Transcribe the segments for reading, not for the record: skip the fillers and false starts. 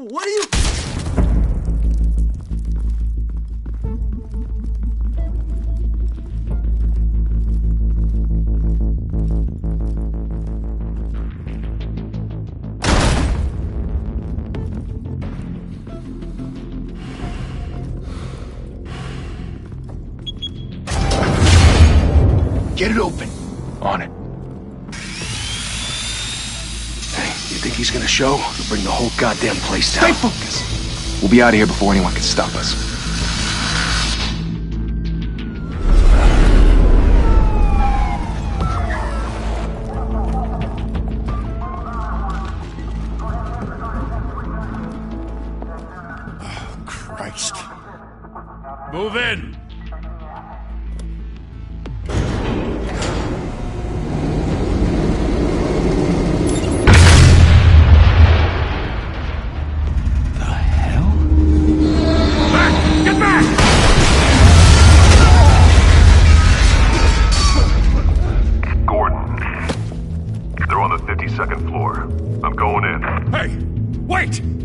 What are you... Get it open. On it. Hey, you think he's gonna show? He'll bring the whole goddamn place down. Stay focused! We'll be out of here before anyone can stop us. Oh, Christ. Move in!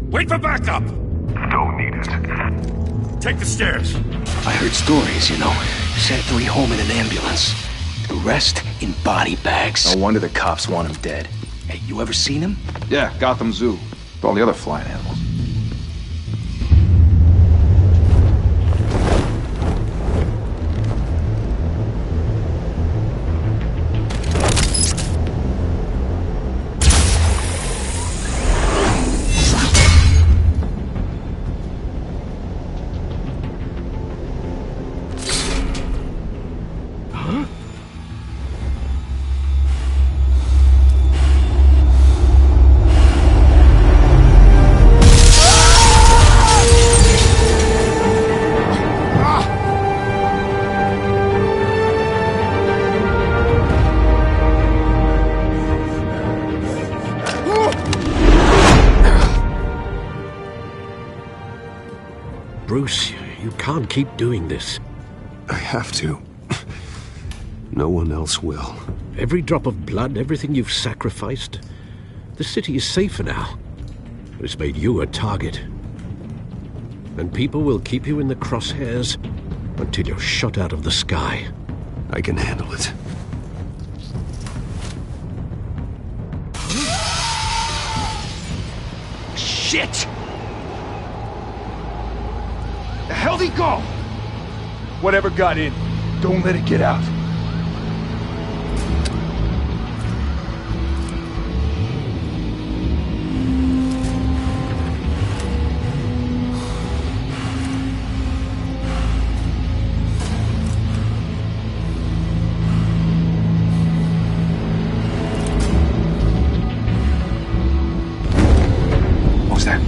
Wait for backup! Don't need it. Take the stairs. I heard stories, you know. Sent 3 home in an ambulance. The rest in body bags. No wonder the cops want him dead. Hey, you ever seen him? Yeah, Gotham Zoo. With all the other flying animals. Bruce, you can't keep doing this. I have to. No one else will. Every drop of blood, everything you've sacrificed. The city is safer now. But it's made you a target. And people will keep you in the crosshairs until you're shot out of the sky. I can handle it. Shit! The hell'd he go? Whatever got in, don't let it get out. What was that?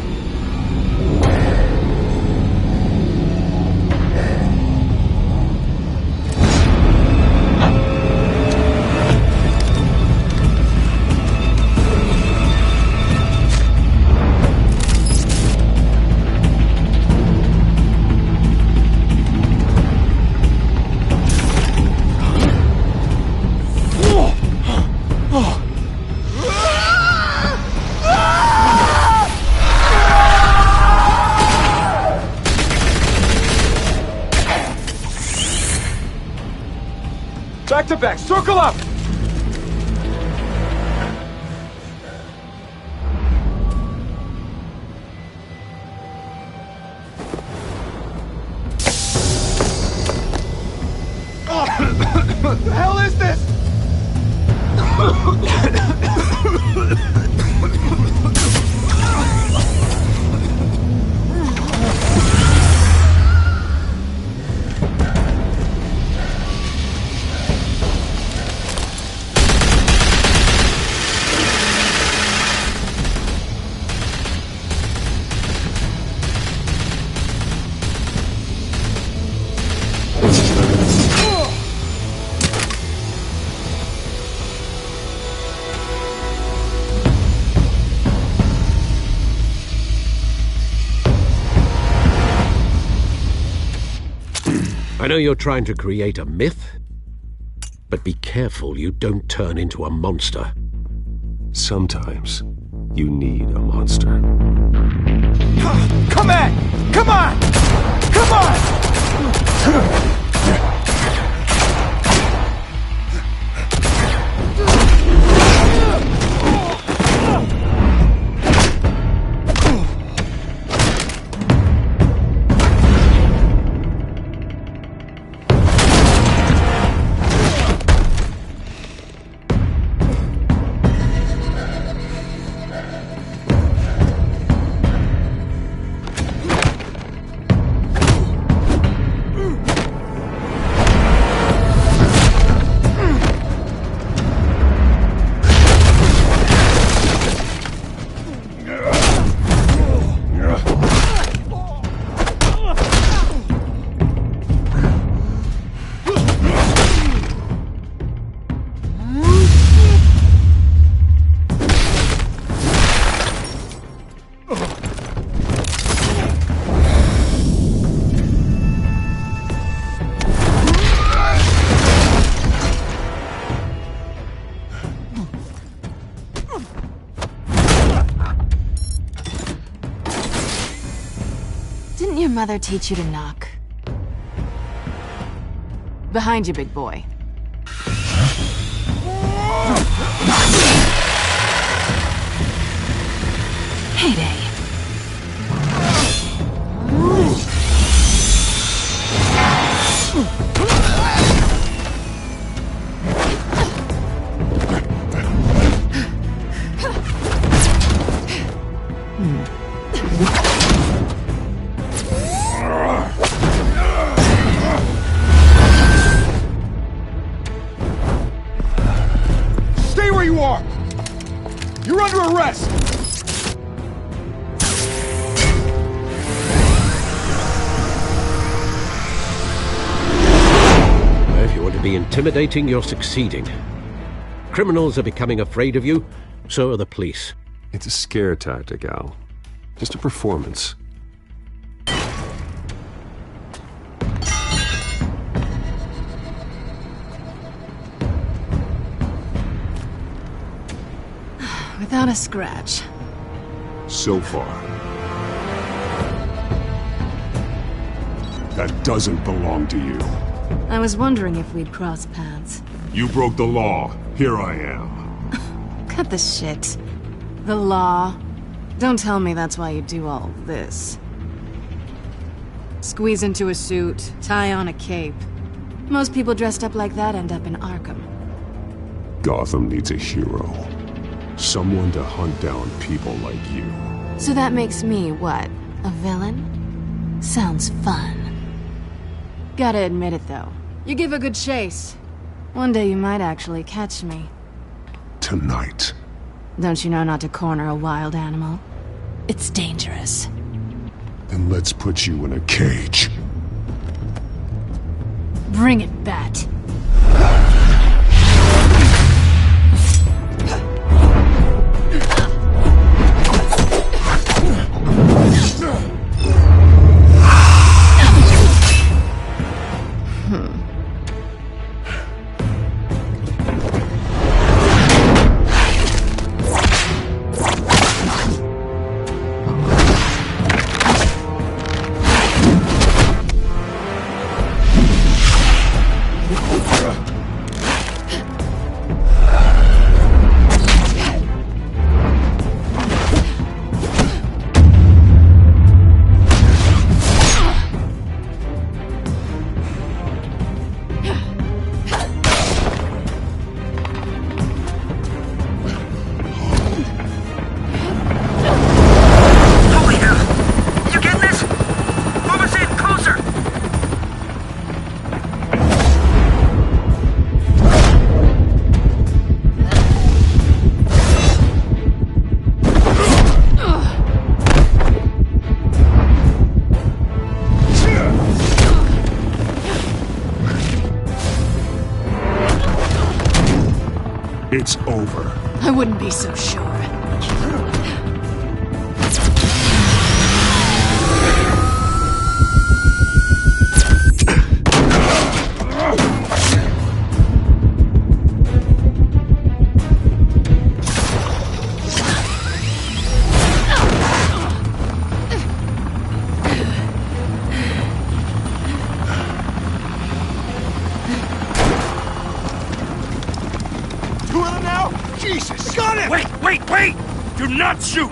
Back to back, circle up! What the hell is this? I know you're trying to create a myth, but be careful you don't turn into a monster. Sometimes You need a monster. Come on! Come on! Come on! Didn't your mother teach you to knock? Behind you, big boy. Heyday. Stay where you are! You're under arrest! If you want to be intimidating, you're succeeding. Criminals are becoming afraid of you, so are the police. It's a scare tactic, Al. Just a performance. Without a scratch. So far. That doesn't belong to you. I was wondering if we'd cross paths. You broke the law. Here I am. Cut the shit. The law. Don't tell me that's why you do all this. Squeeze into a suit, tie on a cape. Most people dressed up like that end up in Arkham. Gotham needs a hero. Someone to hunt down people like you. So that makes me, what, a villain? Sounds fun. Gotta admit it, though. You give a good chase. One day you might actually catch me. Tonight. Don't you know not to corner a wild animal? It's dangerous. Then let's put you in a cage. Bring it, Bat. It's over. I wouldn't be so sure. Jesus! Got him! Wait! Do not shoot!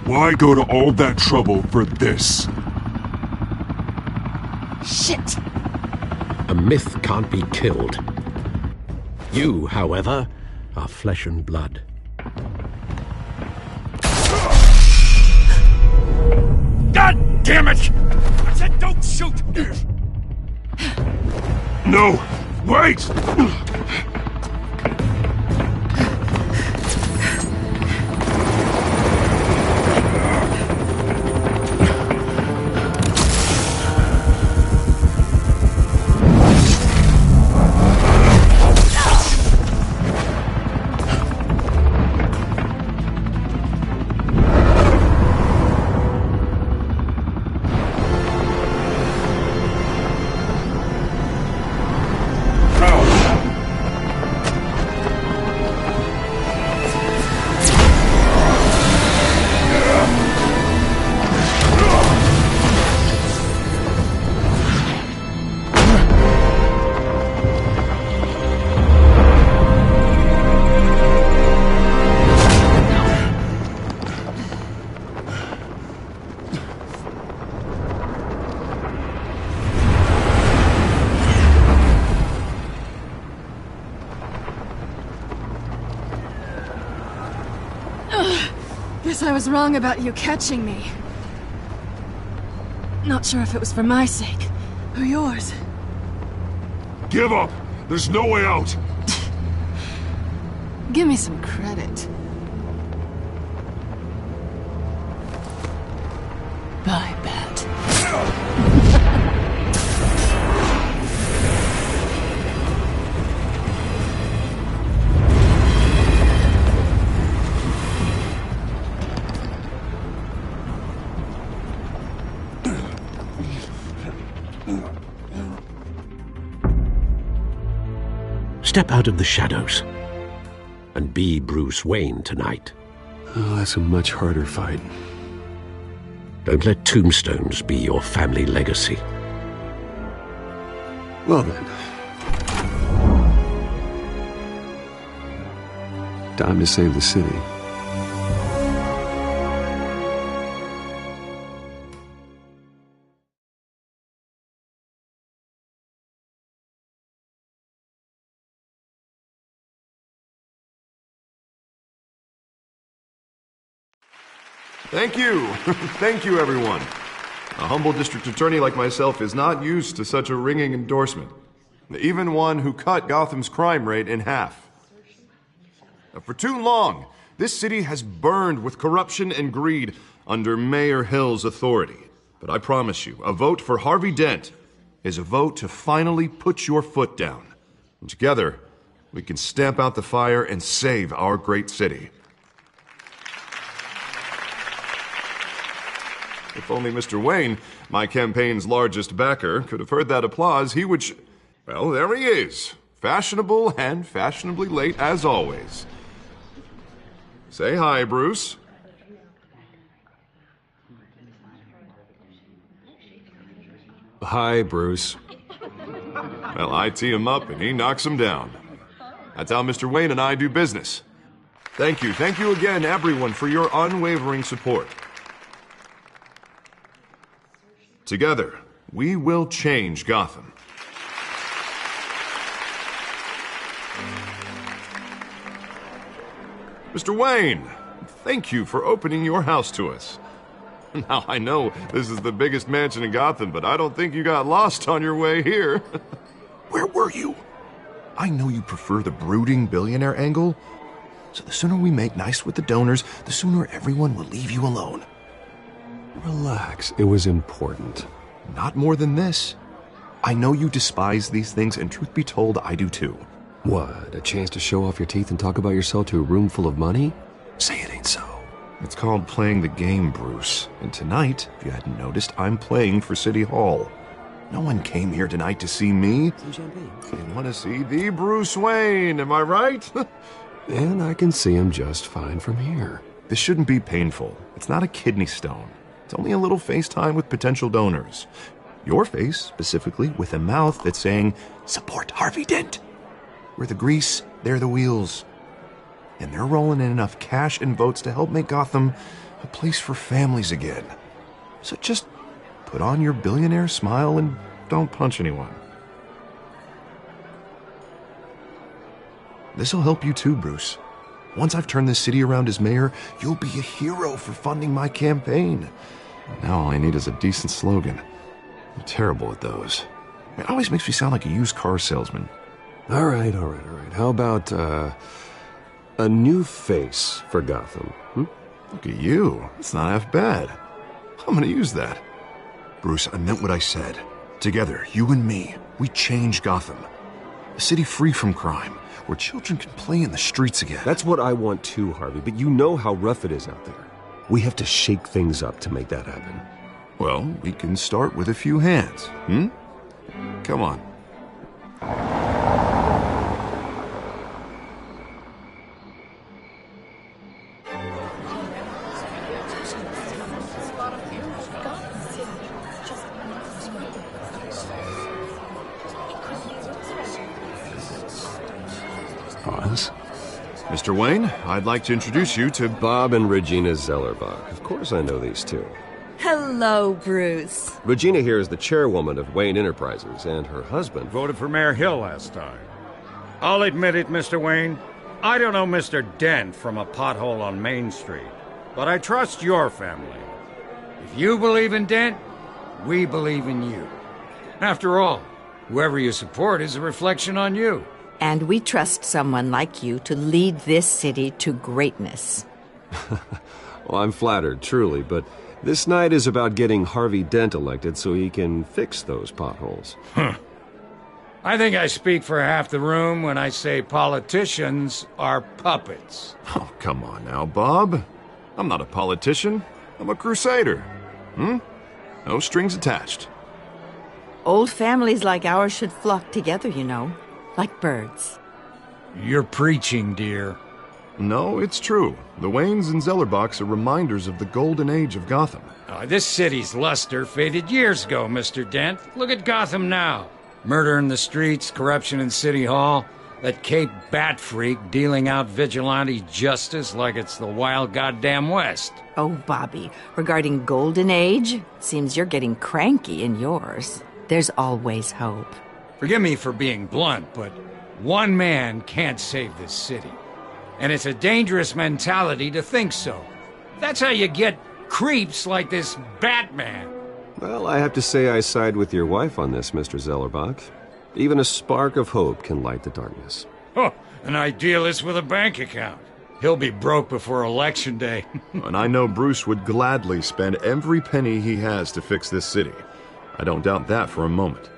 Why go to all that trouble for this? Shit! A myth can't be killed. You, however, are flesh and blood. God damn it! I said don't shoot! No! Wait! Guess I was wrong about you catching me. Not sure if it was for my sake, or yours. Give up! There's no way out! Give me some credit. Bye, Bat. Step out of the shadows and be Bruce Wayne tonight. Oh, that's a much harder fight. Don't let tombstones be your family legacy. Well then. Time to save the city. Thank you. Thank you, everyone. A humble district attorney like myself is not used to such a ringing endorsement. Even one who cut Gotham's crime rate in half. For too long, this city has burned with corruption and greed under Mayor Hill's authority. But I promise you, a vote for Harvey Dent is a vote to finally put your foot down. And together, we can stamp out the fire and save our great city. If only Mr. Wayne, my campaign's largest backer, could have heard that applause, he would well, there he is. Fashionable and fashionably late as always. Say hi, Bruce. Hi, Bruce. Well, I tee him up and he knocks him down. That's how Mr. Wayne and I do business. Thank you again, everyone, for your unwavering support. Together, we will change Gotham. Mr. Wayne, thank you for opening your house to us. Now, I know this is the biggest mansion in Gotham, but I don't think you got lost on your way here. Where were you? I know you prefer the brooding billionaire angle, so the sooner we make nice with the donors, the sooner everyone will leave you alone. Relax, it was important. Not more than this. I know you despise these things, and truth be told, I do too. What, a chance to show off your teeth and talk about yourself to a room full of money? Say it ain't so. It's called playing the game, Bruce. And tonight, if you hadn't noticed, I'm playing for City Hall. No one came here tonight to see me. Some champagne. They want to see the Bruce Wayne, am I right? And I can see him just fine from here. This shouldn't be painful. It's not a kidney stone. It's only a little FaceTime with potential donors. Your face, specifically, with a mouth that's saying, support Harvey Dent. We're the grease, they're the wheels. And they're rolling in enough cash and votes to help make Gotham a place for families again. So just put on your billionaire smile and don't punch anyone. This'll help you too, Bruce. Once I've turned this city around as mayor, you'll be a hero for funding my campaign. Now all I need is a decent slogan. I'm terrible at those. It always makes me sound like a used car salesman. All right. How about, a new face for Gotham? Look at you. It's not half bad. I'm gonna use that. Bruce, I meant what I said. Together, you and me, we change Gotham. A city free from crime, where children can play in the streets again. That's what I want too, Harvey, but you know how rough it is out there. We have to shake things up to make that happen. Well, we can start with a few hands, Come on. Pause. Mr. Wayne, I'd like to introduce you to Bob and Regina Zellerbach. Of course I know these two. Hello, Bruce. Regina here is the chairwoman of Wayne Enterprises, and her husband... Voted for Mayor Hill last time. I'll admit it, Mr. Wayne. I don't know Mr. Dent from a pothole on Main Street, but I trust your family. If you believe in Dent, we believe in you. After all, whoever you support is a reflection on you. And we trust someone like you to lead this city to greatness. Well, I'm flattered, truly, but this night is about getting Harvey Dent elected so he can fix those potholes. I think I speak for half the room when I say politicians are puppets. Oh, come on now, Bob. I'm not a politician. I'm a crusader. No strings attached. Old families like ours should flock together, you know, like birds. You're preaching, dear. No, it's true. The Waynes and Zellerbachs are reminders of the golden age of Gotham. This city's luster faded years ago, Mr. Dent. Look at Gotham now. Murder in the streets, corruption in City Hall, that Cape Bat freak dealing out vigilante justice like it's the wild goddamn West. Oh, Bobby, regarding Golden Age, seems you're getting cranky in yours. There's always hope. Forgive me for being blunt, but one man can't save this city. And it's a dangerous mentality to think so. That's how you get creeps like this Batman. Well, I have to say I side with your wife on this, Mr. Zellerbach. Even a spark of hope can light the darkness. Oh, an idealist with a bank account. He'll be broke before Election Day. And I know Bruce would gladly spend every penny he has to fix this city. I don't doubt that for a moment.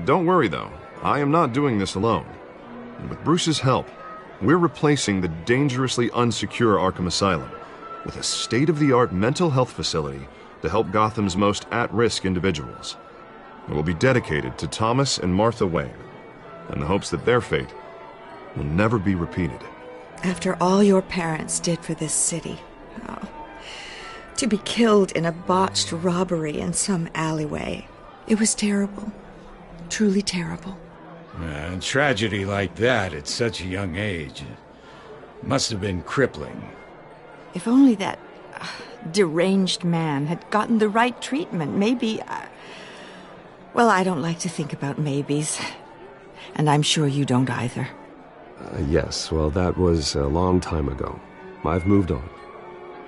Don't worry, though. I am not doing this alone. And with Bruce's help, we're replacing the dangerously unsecure Arkham Asylum with a state-of-the-art mental health facility to help Gotham's most at-risk individuals. It will be dedicated to Thomas and Martha Wayne, in the hopes that their fate will never be repeated. After all your parents did for this city, to be killed in a botched robbery in some alleyway, it was terrible. Truly terrible. A tragedy like that at such a young age must have been crippling. If only that deranged man had gotten the right treatment, maybe... Well, I don't like to think about maybes. And I'm sure you don't either. Yes, well, that was a long time ago. I've moved on.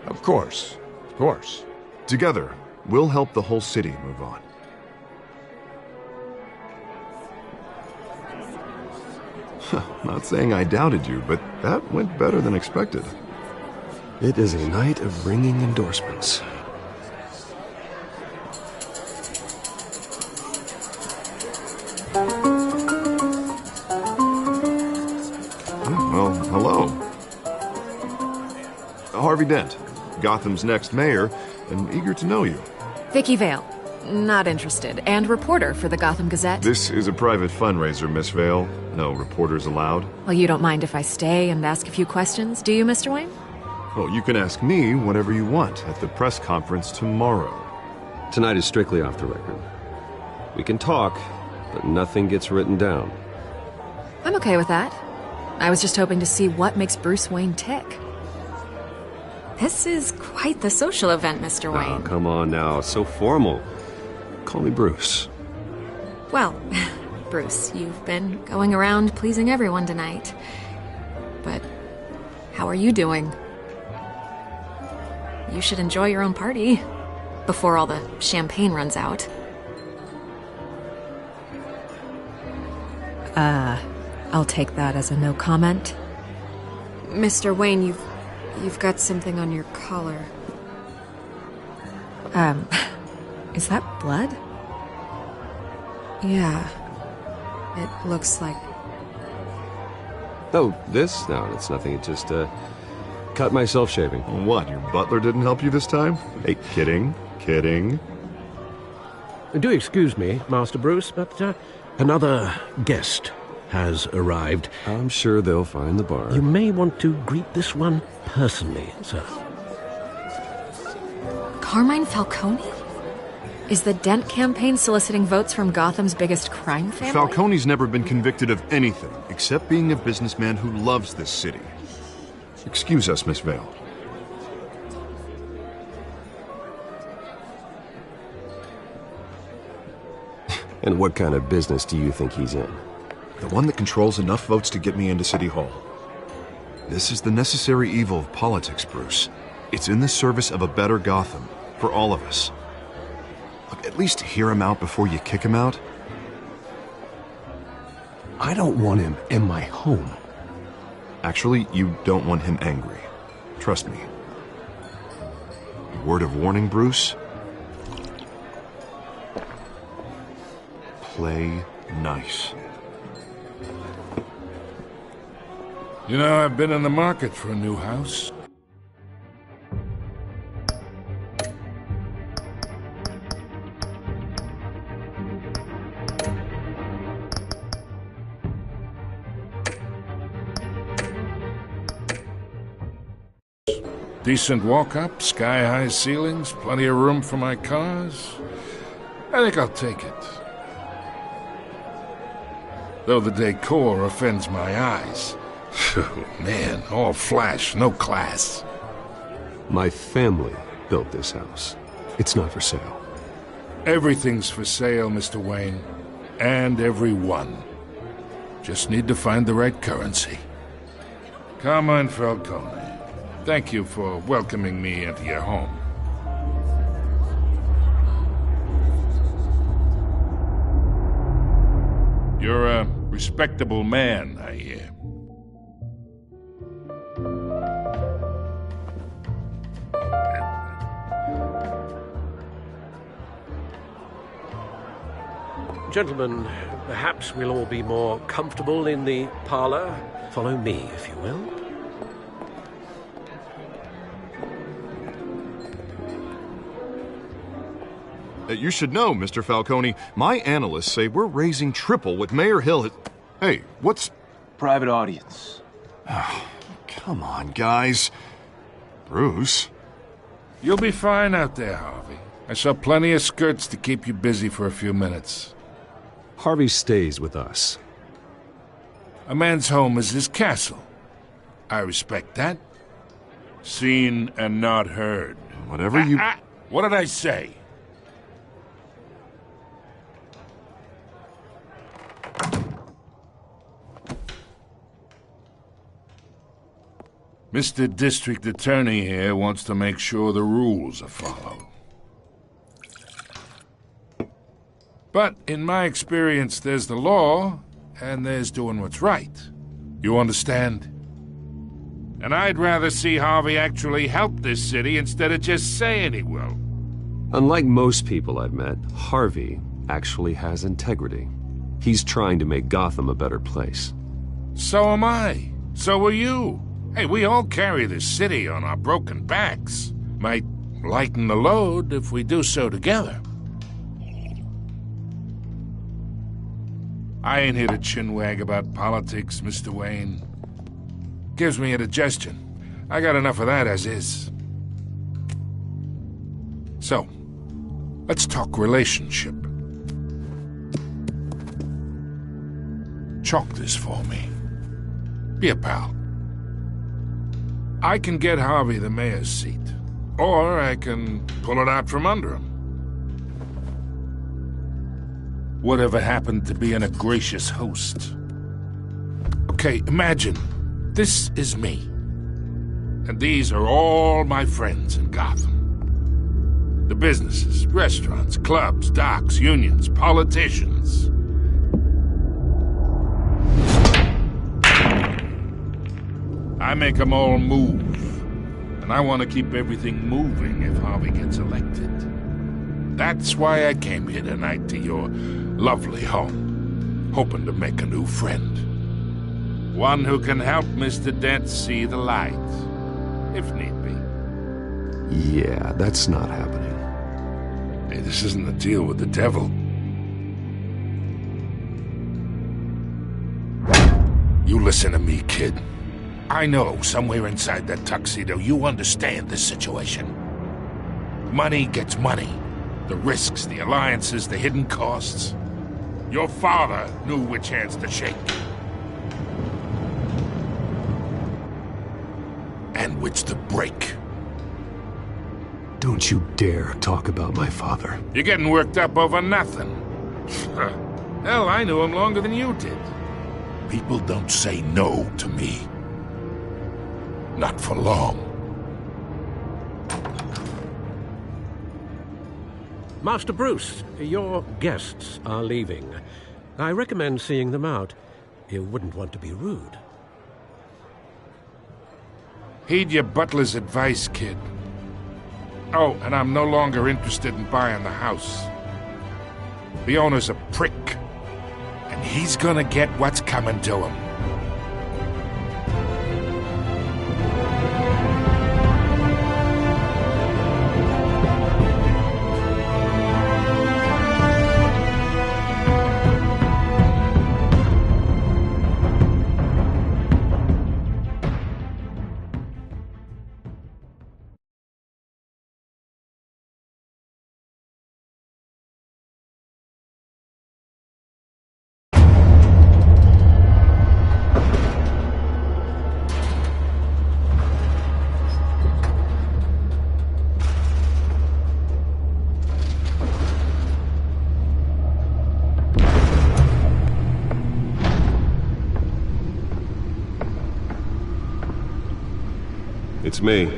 Of course. Of course. Together, we'll help the whole city move on. Not saying I doubted you, but that went better than expected. It is a night of ringing endorsements. Harvey Dent, Gotham's next mayor, and eager to know you. Vicky Vale. Not interested. And reporter for the Gotham Gazette. This is a private fundraiser, Miss Vale. No reporters allowed. Well, you don't mind if I stay and ask a few questions, do you, Mr. Wayne? Well, you can ask me whatever you want at the press conference tomorrow. Tonight is strictly off the record. We can talk, but nothing gets written down. I'm okay with that. I was just hoping to see what makes Bruce Wayne tick. This is quite the social event, Mr. Wayne. Oh, come on now. It's so formal. Call me Bruce. Well, Bruce, you've been going around pleasing everyone tonight. But how are you doing? You should enjoy your own party before all the champagne runs out. I'll take that as a no comment. Mr. Wayne, you've got something on your collar. Is that blood? Yeah. It looks like... Oh, this? No, it's nothing. It just, cut myself shaving. What, your butler didn't help you this time? Hey, kidding. Do excuse me, Master Bruce, but another guest has arrived. I'm sure they'll find the bar. You may want to greet this one personally, sir. Carmine Falcone? Is the Dent campaign soliciting votes from Gotham's biggest crime family? Falcone's never been convicted of anything except being a businessman who loves this city. Excuse us, Miss Vale. And what kind of business do you think he's in? The one that controls enough votes to get me into City Hall. This is the necessary evil of politics, Bruce. It's in the service of a better Gotham, for all of us. Look, at least hear him out before you kick him out. I don't want him in my home. Actually, you don't want him angry. Trust me. Word of warning, Bruce? Play nice. You know, I've been in the market for a new house. Decent walk-up, sky-high ceilings, plenty of room for my cars. I think I'll take it. Though the decor offends my eyes. Oh, man, all flash, no class. My family built this house. It's not for sale. Everything's for sale, Mr. Wayne. And everyone. Just need to find the right currency. Carmine Falcone, thank you for welcoming me into your home. You're a respectable man, I hear. Gentlemen, perhaps we'll all be more comfortable in the parlor. Follow me, if you will. You should know, Mr. Falcone, my analysts say we're raising triple what Mayor Hill has... Hey, what's... Private audience. Oh, come on, guys. Bruce? You'll be fine out there, Harvey. I saw plenty of skirts to keep you busy for a few minutes. Harvey stays with us. A man's home is his castle. I respect that. Seen and not heard. Whatever you... What did I say? Mr. District Attorney here wants to make sure the rules are followed. But in my experience, there's the law, and there's doing what's right. You understand? And I'd rather see Harvey actually help this city instead of just saying he will. Unlike most people I've met, Harvey actually has integrity. He's trying to make Gotham a better place. So am I. So are you. Hey, we all carry this city on our broken backs. Might lighten the load if we do so together. I ain't here to chinwag about politics, Mr. Wayne. Gives me indigestion. I got enough of that as is. So, let's talk relationship. Chalk this for me. Be a pal. I can get Harvey the mayor's seat, or I can pull it out from under him. Whatever happened to being a gracious host? Okay, imagine, this is me. And these are all my friends in Gotham. The businesses, restaurants, clubs, docks, unions, politicians. I make them all move. And I want to keep everything moving if Harvey gets elected. That's why I came here tonight to your lovely home, hoping to make a new friend. One who can help Mr. Dent see the light, if need be. Yeah, that's not happening. Hey, this isn't a deal with the devil. You listen to me, kid. I know somewhere inside that tuxedo you understand this situation. Money gets money. The risks, the alliances, the hidden costs. Your father knew which hands to shake. And which to break. Don't you dare talk about my father. You're getting worked up over nothing. Hell, I knew him longer than you did. People don't say no to me. Not for long. Master Bruce, your guests are leaving. I recommend seeing them out. You wouldn't want to be rude. Heed your butler's advice, kid. Oh, and I'm no longer interested in buying the house. The owner's a prick. And he's gonna get what's coming to him. It's me.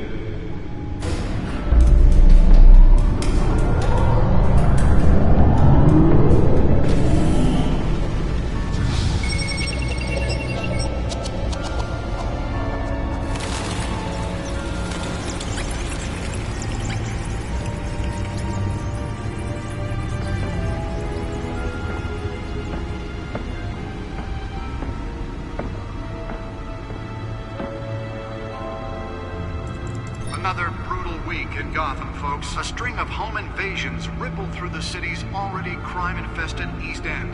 Another brutal week in Gotham, folks. A string of home invasions rippled through the city's already crime-infested East End.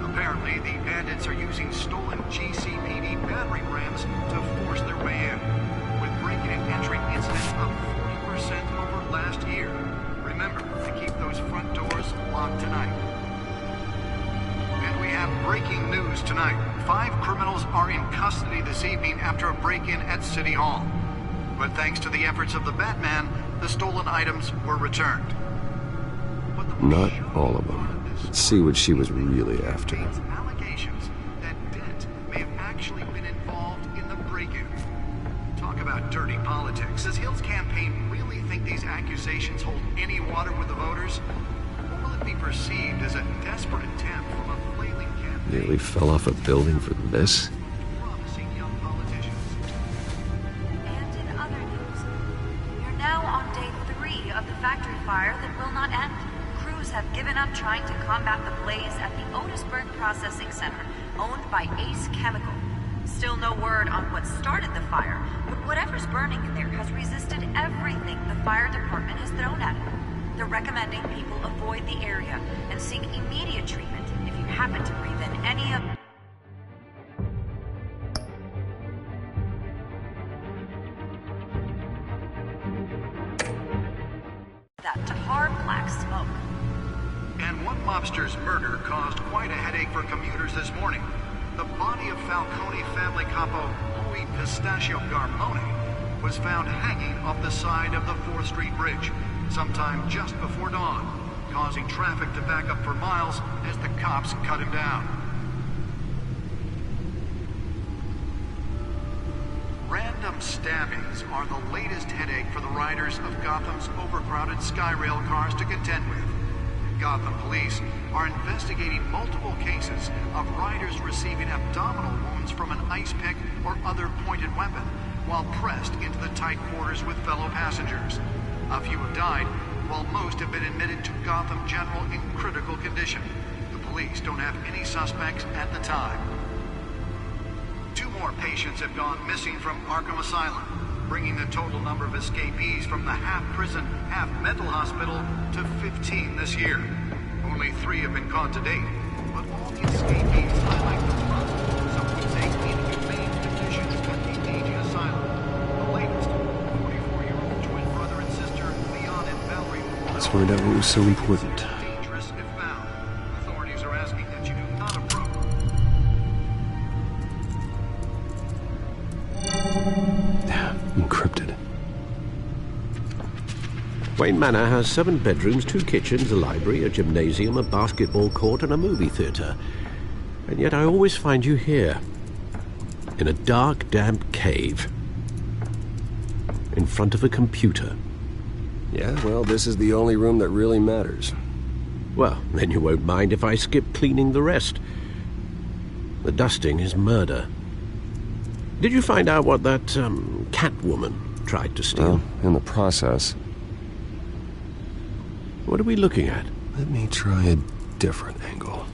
Apparently, the bandits are using stolen GCPD battering rams to force their way in, with break-in and entry incidents up 40% over last year. Remember to keep those front doors locked tonight. And we have breaking news tonight. 5 criminals are in custody this evening after a break-in at City Hall. But thanks to the efforts of the Batman, the stolen items were returned. Not all of them. Let's see what she was really after. Allegations that Dent may have actually been involved in the break-in. Talk about dirty politics. Does Hill's campaign really think these accusations hold any water with the voters? Or will it be perceived as a desperate attempt from a flailing campaign? Nearly fell off a building for this? Now on day 3 of the factory fire that will not end. Crews have given up trying to combat the blaze at the Otisburg Processing Center, owned by Ace Chemical. Still no word on what started the fire, but whatever's burning in there has resisted everything the fire department has thrown at it. They're recommending people avoid the area and seek immediate treatment if you happen to breathe in any of... that tar black smoke. And one mobster's murder caused quite a headache for commuters this morning. The body of Falcone family capo Louis Pistachio Garmone was found hanging off the side of the 4th Street Bridge sometime just before dawn, causing traffic to back up for miles as the cops cut him down. Random stabbings are the latest headache for the riders of Gotham's overcrowded Skyrail cars to contend with. Gotham police are investigating multiple cases of riders receiving abdominal wounds from an ice pick or other pointed weapon while pressed into the tight quarters with fellow passengers. A few have died, while most have been admitted to Gotham General in critical condition. The police don't have any suspects at the time. 2 more patients have gone missing from Arkham Asylum, bringing the total number of escapees from the half-prison, half-mental hospital to 15 this year. Only 3 have been caught to date, but all the escapees highlight the front. Some would say in humane condition at the aging asylum. The latest, 44-year-old twin brother and sister, Leon and Valerie. Let's find out what was so important. Dangerous if found. Authorities are asking that you do not approach. Encrypted. Wayne Manor has 7 bedrooms, 2 kitchens, a library, a gymnasium, a basketball court, and a movie theatre. And yet I always find you here, in a dark, damp cave, in front of a computer. Yeah, well, this is the only room that really matters. Well, then you won't mind if I skip cleaning the rest. The dusting is murder. Did you find out what that, Catwoman tried to steal? Well, in the process. What are we looking at? Let me try a different angle.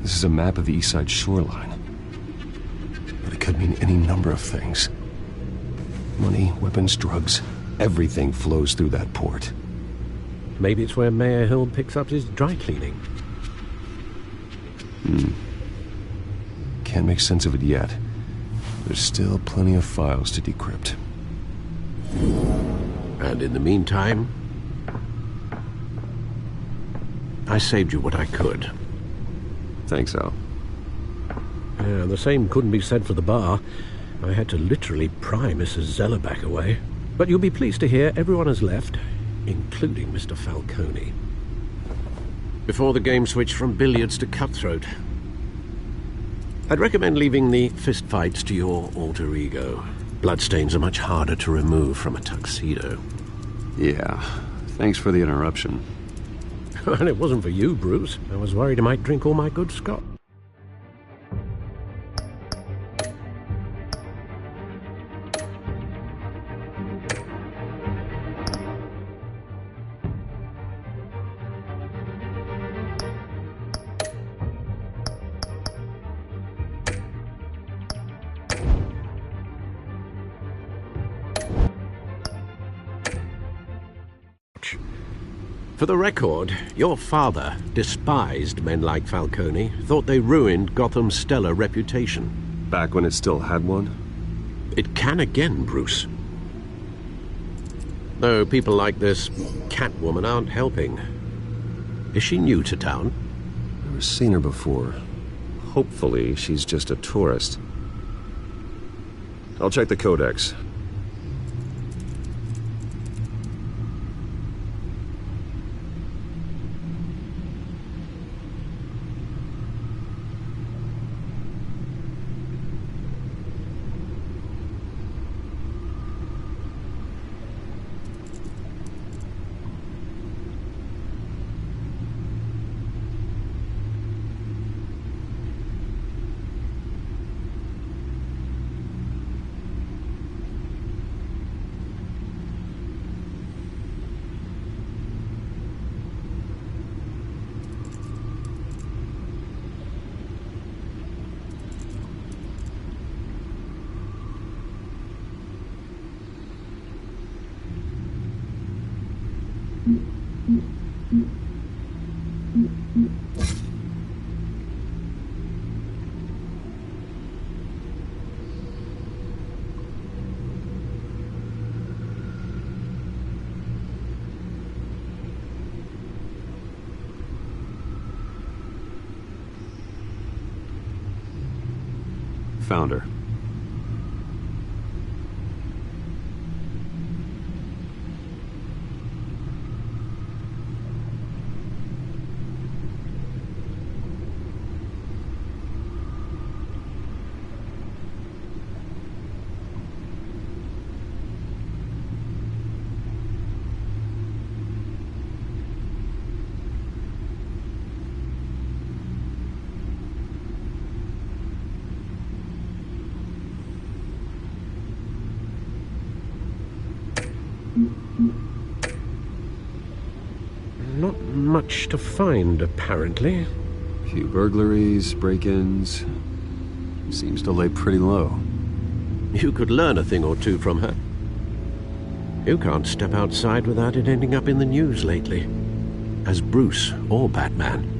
This is a map of the East Side shoreline. But it could mean any number of things. Money, weapons, drugs, everything flows through that port. Maybe it's where Mayor Hill picks up his dry cleaning. Can't make sense of it yet. There's still plenty of files to decrypt. And in the meantime, I saved you what I could. Thanks, Al. Yeah, the same couldn't be said for the bar. I had to literally pry Mrs. Zellerback away. But you'll be pleased to hear everyone has left, including Mr. Falcone. Before the game switched from billiards to cutthroat. I'd recommend leaving the fistfights to your alter ego. Bloodstains are much harder to remove from a tuxedo. Yeah, thanks for the interruption. And it wasn't for you, Bruce. I was worried I might drink all my good scotch. For the record, your father despised men like Falcone, thought they ruined Gotham's stellar reputation. Back when it still had one? It can again, Bruce. Though people like this Catwoman aren't helping. Is she new to town? Never seen her before. Hopefully, she's just a tourist. I'll check the codex. Found her. Not much to find, apparently. A few burglaries, break-ins. Seems to lay pretty low. You could learn a thing or two from her. You can't step outside without it ending up in the news lately. As Bruce or Batman.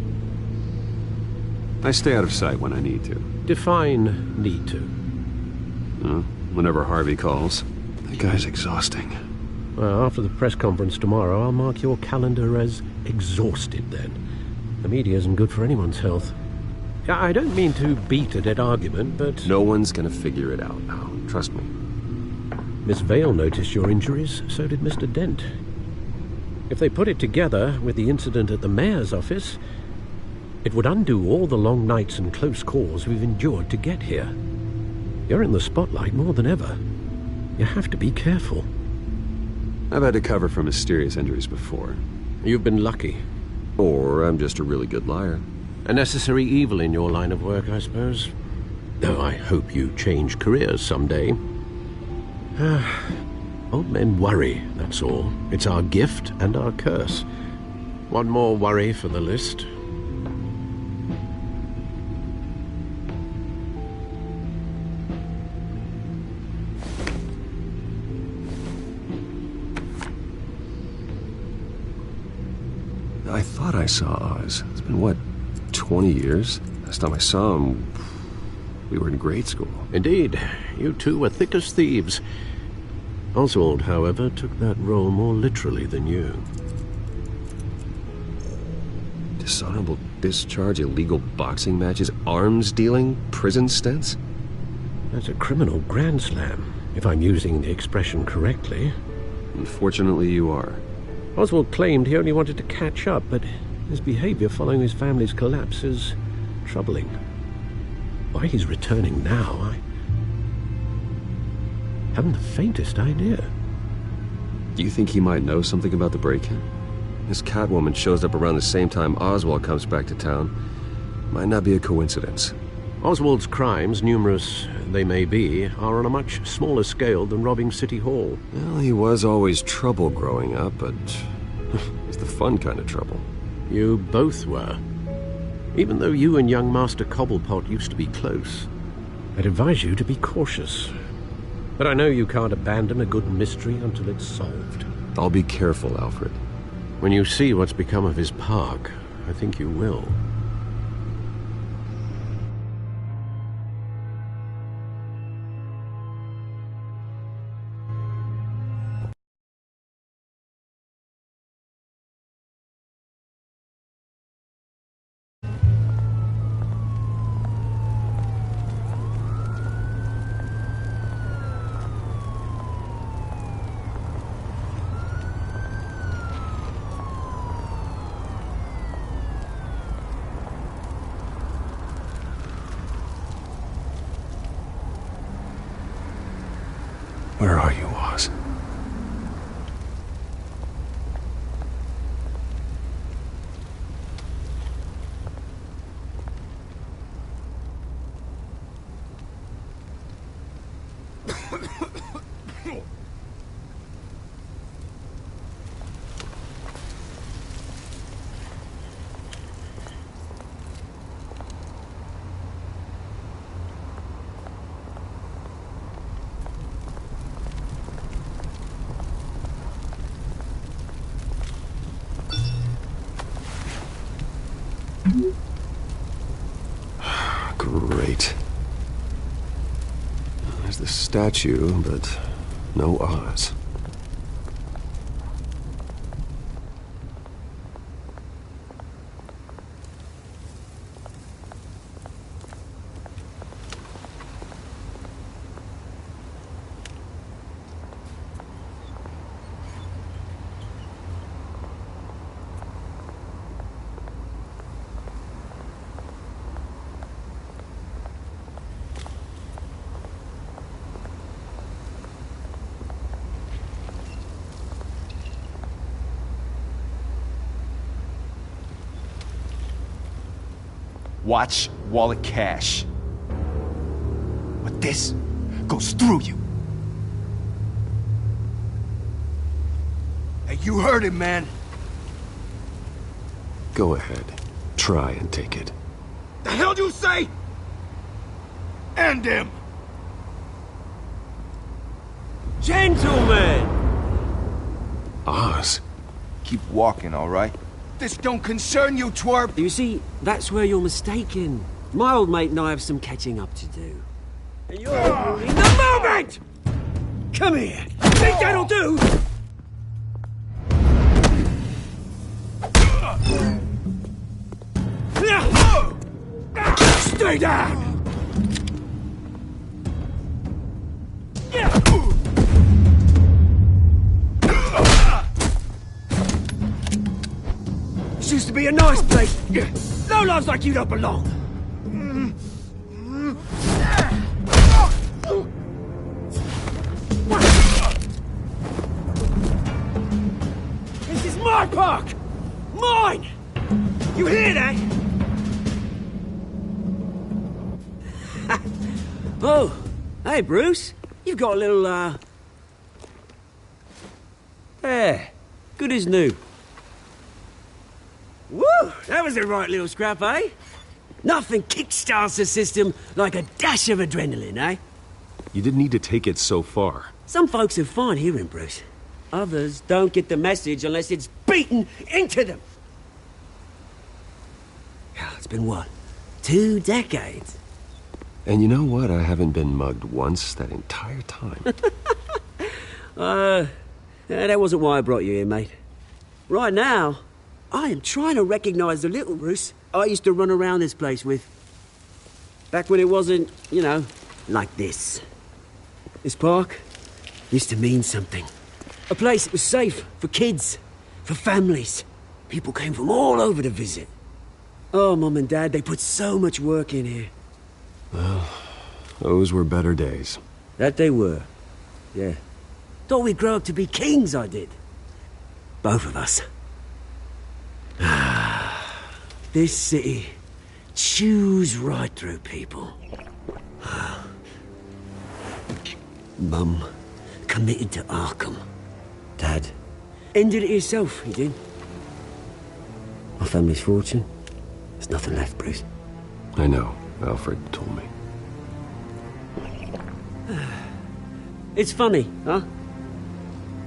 I stay out of sight when I need to. Define need to. Whenever Harvey calls. That guy's exhausting. Well, after the press conference tomorrow, I'll mark your calendar as exhausted then. The media isn't good for anyone's health. I don't mean to beat a dead argument, but... No one's gonna figure it out now. Trust me. Miss Vale noticed your injuries, so did Mr. Dent. If they put it together with the incident at the mayor's office, it would undo all the long nights and close calls we've endured to get here. You're in the spotlight more than ever. You have to be careful. I've had to cover for mysterious injuries before. You've been lucky. Or I'm just a really good liar. A necessary evil in your line of work, I suppose. Though I hope you change careers someday. Old men worry, that's all. It's our gift and our curse. One more worry for the list. I thought I saw Oz. It's been, what, 20 years? Last time I saw him, we were in grade school. Indeed. You two were thick as thieves. Oswald, however, took that role more literally than you. Dishonorable discharge, illegal boxing matches, arms dealing, prison stints? That's a criminal grand slam, if I'm using the expression correctly. Unfortunately, you are. Oswald claimed he only wanted to catch up, but his behavior following his family's collapse is troubling. Why he's returning now, I haven't the faintest idea. Do you think he might know something about the break-in? This Catwoman shows up around the same time Oswald comes back to town. Might not be a coincidence. Oswald's crimes, numerous they may be, are on a much smaller scale than robbing City Hall. Well, he was always trouble growing up, but it's the fun kind of trouble. You both were. Even though you and young Master Cobblepot used to be close, I'd advise you to be cautious. But I know you can't abandon a good mystery until it's solved. I'll be careful, Alfred. When you see what's become of his park, I think you will. Where are you, Oz? Great. There's the statue, but no Oz. Watch wallet cash. But this goes through you. Hey, you heard him, man. Go ahead. Try and take it. The hell do you say? End him! Gentlemen! Oz? Keep walking, all right? This don't concern you, twerp! You see, that's where you're mistaken. My old mate and I have some catching up to do. And you're ruining the moment! Come here! Think that'll do? Stay down! This used to be a nice place. No lives like you don't belong. This is my park! Mine! You hear that? Oh, hey, Bruce. You've got a little, There. Good as new. Woo! That was a right little scrap, eh? Nothing kickstarts the system like a dash of adrenaline, eh? You didn't need to take it so far. Some folks are fine hearing, Bruce. Others don't get the message unless it's beaten into them. It's been, what, 2 decades? And you know what? I haven't been mugged once that entire time. That wasn't why I brought you here, mate. Right now, I am trying to recognize the little Bruce I used to run around this place with. Back when it wasn't, you know, like this. This park used to mean something. A place that was safe for kids, for families. People came from all over to visit. Oh, Mum and Dad, they put so much work in here. Well, those were better days. That they were. Yeah. Thought we'd grow up to be kings, I did. Both of us. This city chews right through people. Mum committed to Arkham. Dad ended it yourself, he did. My family's fortune. There's nothing left, Bruce. I know. Alfred told me. It's funny, huh?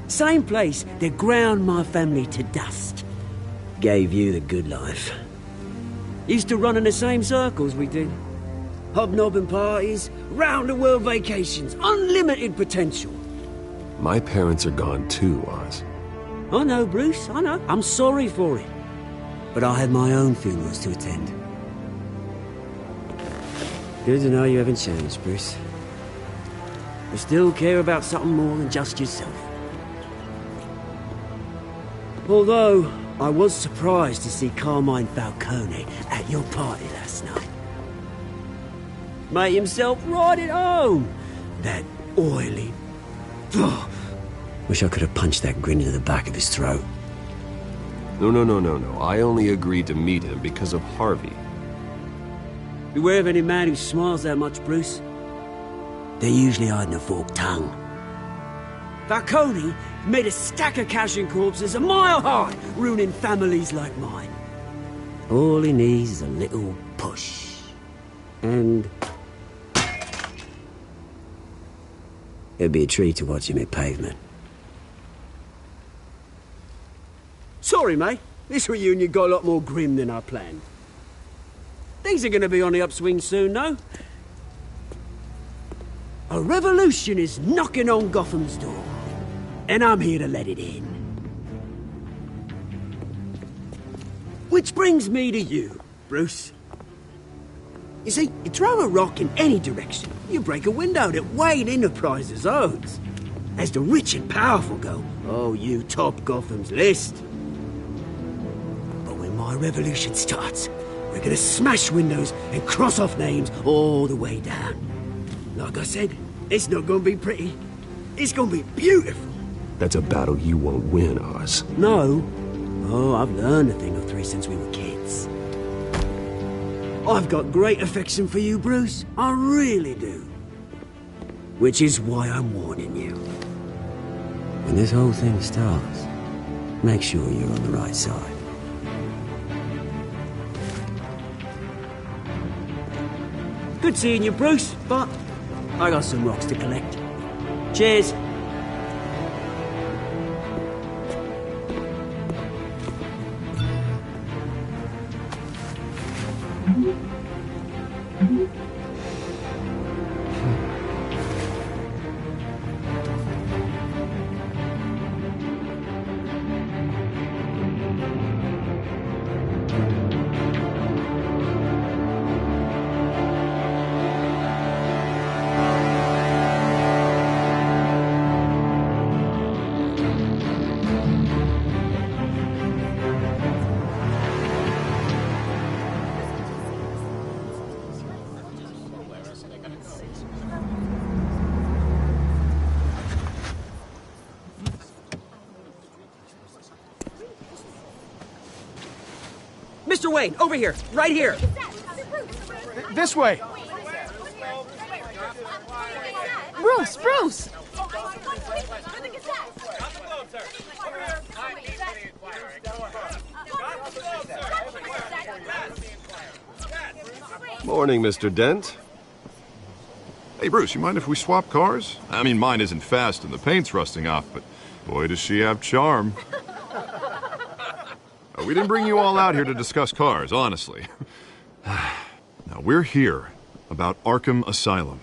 Same place that ground my family to dust. Gave you the good life. Used to run in the same circles we did. Hobnobbing parties, round-the-world vacations, unlimited potential. My parents are gone too, Oz. I know, Bruce, I know. I'm sorry for it. But I had my own funerals to attend. Good to know you haven't changed, Bruce. You still care about something more than just yourself. Although, I was surprised to see Carmine Falcone at your party last night. Made himself right at home. That oily... Ugh. Wish I could have punched that grin into the back of his throat. No. I only agreed to meet him because of Harvey. Beware of any man who smiles that much, Bruce. They're usually hiding a forked tongue. Falcone made a stack of cash and corpses a mile high, ruining families like mine. All he needs is a little push. And... it'd be a treat to watch him hit pavement. Sorry, mate. This reunion got a lot more grim than I planned. Things are gonna be on the upswing soon, though. A revolution is knocking on Gotham's door. And I'm here to let it in. Which brings me to you, Bruce. You see, you throw a rock in any direction, you break a window that Wayne Enterprises owns. As the rich and powerful go, oh, you top Gotham's list. But when my revolution starts, we're gonna smash windows and cross off names all the way down. Like I said, it's not gonna be pretty. It's gonna be beautiful. That's a battle you won't win, Oz. No. Oh, I've learned a thing or three since we were kids. I've got great affection for you, Bruce. I really do. Which is why I'm warning you. When this whole thing starts, make sure you're on the right side. Good seeing you, Bruce, but I got some rocks to collect. Cheers. Mr. Wayne, over here. Right here. This way. Bruce! Morning, Mr. Dent. Hey, Bruce, you mind if we swap cars? I mean, mine isn't fast and the paint's rusting off, but boy, does she have charm. We didn't bring you all out here to discuss cars, honestly. Now, we're here about Arkham Asylum.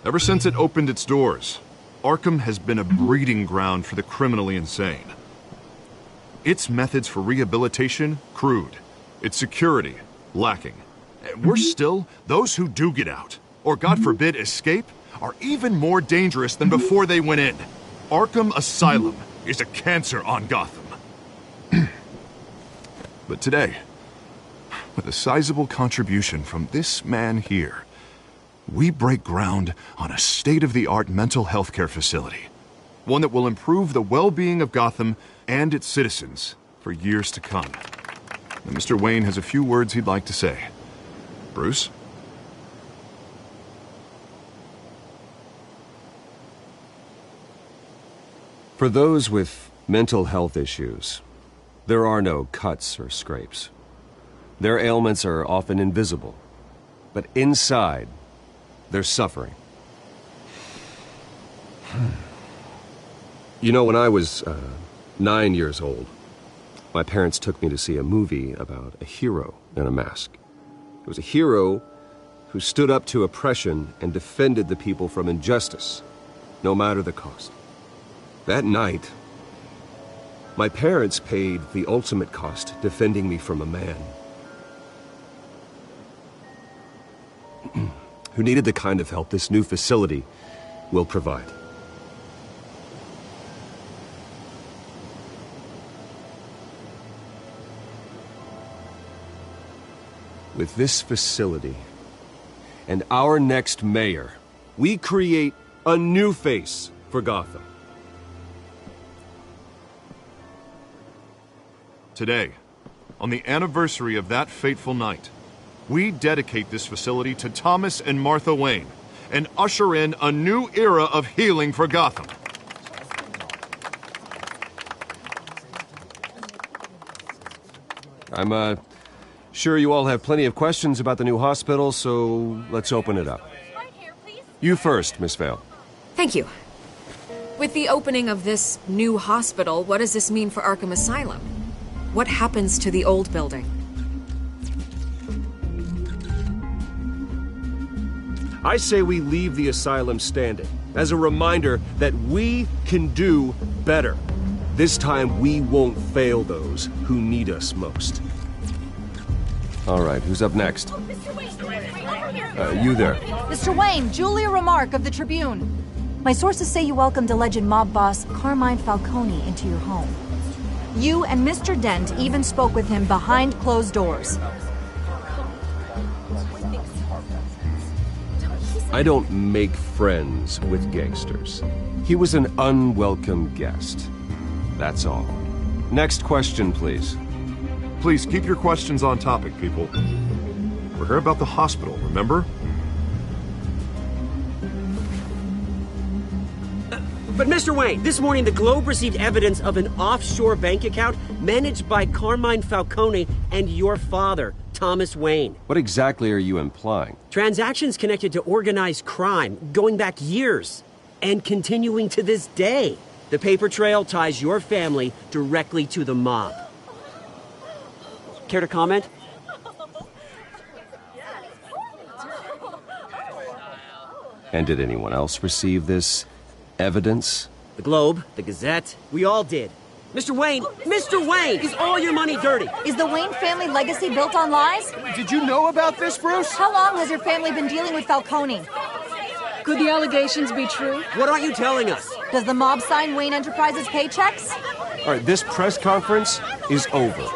Ever since it opened its doors, Arkham has been a breeding ground for the criminally insane. Its methods for rehabilitation, crude. Its security, lacking. And worse still, those who do get out, or God forbid escape, are even more dangerous than before they went in. Arkham Asylum is a cancer on Gotham. But today, with a sizable contribution from this man here, we break ground on a state-of-the-art mental health care facility. One that will improve the well-being of Gotham and its citizens for years to come. And Mr. Wayne has a few words he'd like to say. Bruce? For those with mental health issues, there are no cuts or scrapes. Their ailments are often invisible, but inside, they're suffering. You know, when I was 9 years old, my parents took me to see a movie about a hero in a mask. It was a hero who stood up to oppression and defended the people from injustice, no matter the cost. That night, my parents paid the ultimate cost defending me from a man who needed the kind of help this new facility will provide. With this facility and our next mayor, we create a new face for Gotham. Today, on the anniversary of that fateful night, we dedicate this facility to Thomas and Martha Wayne and usher in a new era of healing for Gotham. I'm sure you all have plenty of questions about the new hospital, so let's open it up. You first, Miss Vale. Thank you. With the opening of this new hospital, what does this mean for Arkham Asylum? What happens to the old building? I say we leave the asylum standing as a reminder that we can do better. This time we won't fail those who need us most. All right, who's up next? You there. Mr. Wayne, Julia Remark of the Tribune. My sources say you welcomed alleged mob boss Carmine Falcone into your home. You and Mr. Dent even spoke with him behind closed doors. I don't make friends with gangsters. He was an unwelcome guest. That's all. Next question, please. Please keep your questions on topic, people. We're here about the hospital, remember? But Mr. Wayne, this morning the Globe received evidence of an offshore bank account managed by Carmine Falcone and your father, Thomas Wayne. What exactly are you implying? Transactions connected to organized crime, going back years, and continuing to this day. The paper trail ties your family directly to the mob. Care to comment? And did anyone else receive this evidence? The Globe, the Gazette, we all did. Mr. Wayne, is all your money dirty? Is the Wayne family legacy built on lies? Did you know about this, Bruce? How long has your family been dealing with Falcone? Could the allegations be true? What aren't you telling us? Does the mob sign Wayne Enterprises paychecks? All right, this press conference is over.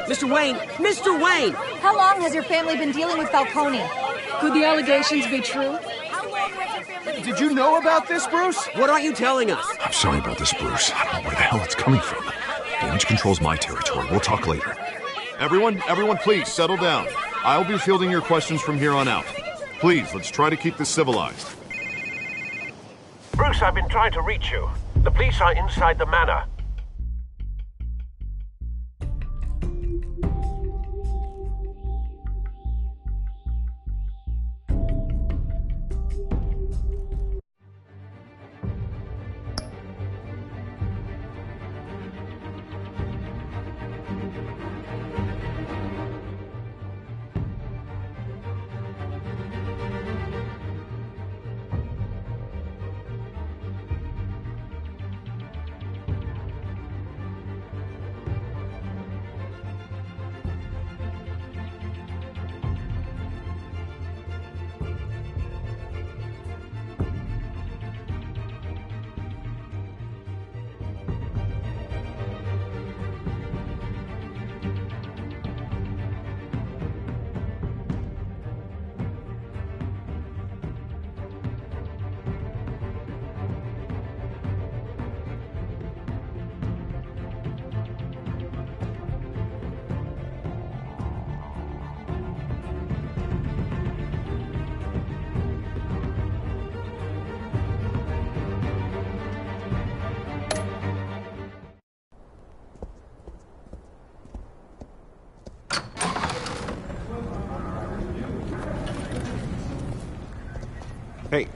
Mr. Wayne! How long has your family been dealing with Falcone? Could the allegations be true? Did you know about this, Bruce? What aren't you telling us? I'm sorry about this, Bruce. I don't know where the hell it's coming from. Damage control's my territory. We'll talk later. Everyone, please settle down. I'll be fielding your questions from here on out. Please, let's try to keep this civilized. Bruce, I've been trying to reach you. The police are inside the manor.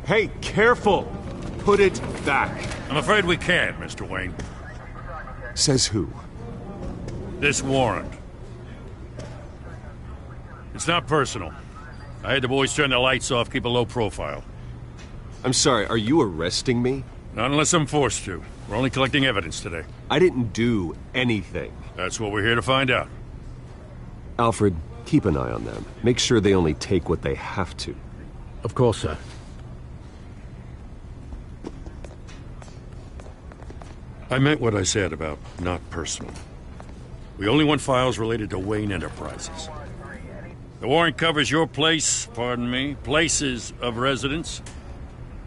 Hey, careful! Put it back. I'm afraid we can't, Mr. Wayne. Says who? This warrant. It's not personal. I had the boys turn the lights off, keep a low profile. I'm sorry, are you arresting me? Not unless I'm forced to. We're only collecting evidence today. I didn't do anything. That's what we're here to find out. Alfred, keep an eye on them. Make sure they only take what they have to. Of course, sir. I meant what I said about not personal. We only want files related to Wayne Enterprises. The warrant covers your place, pardon me, places of residence,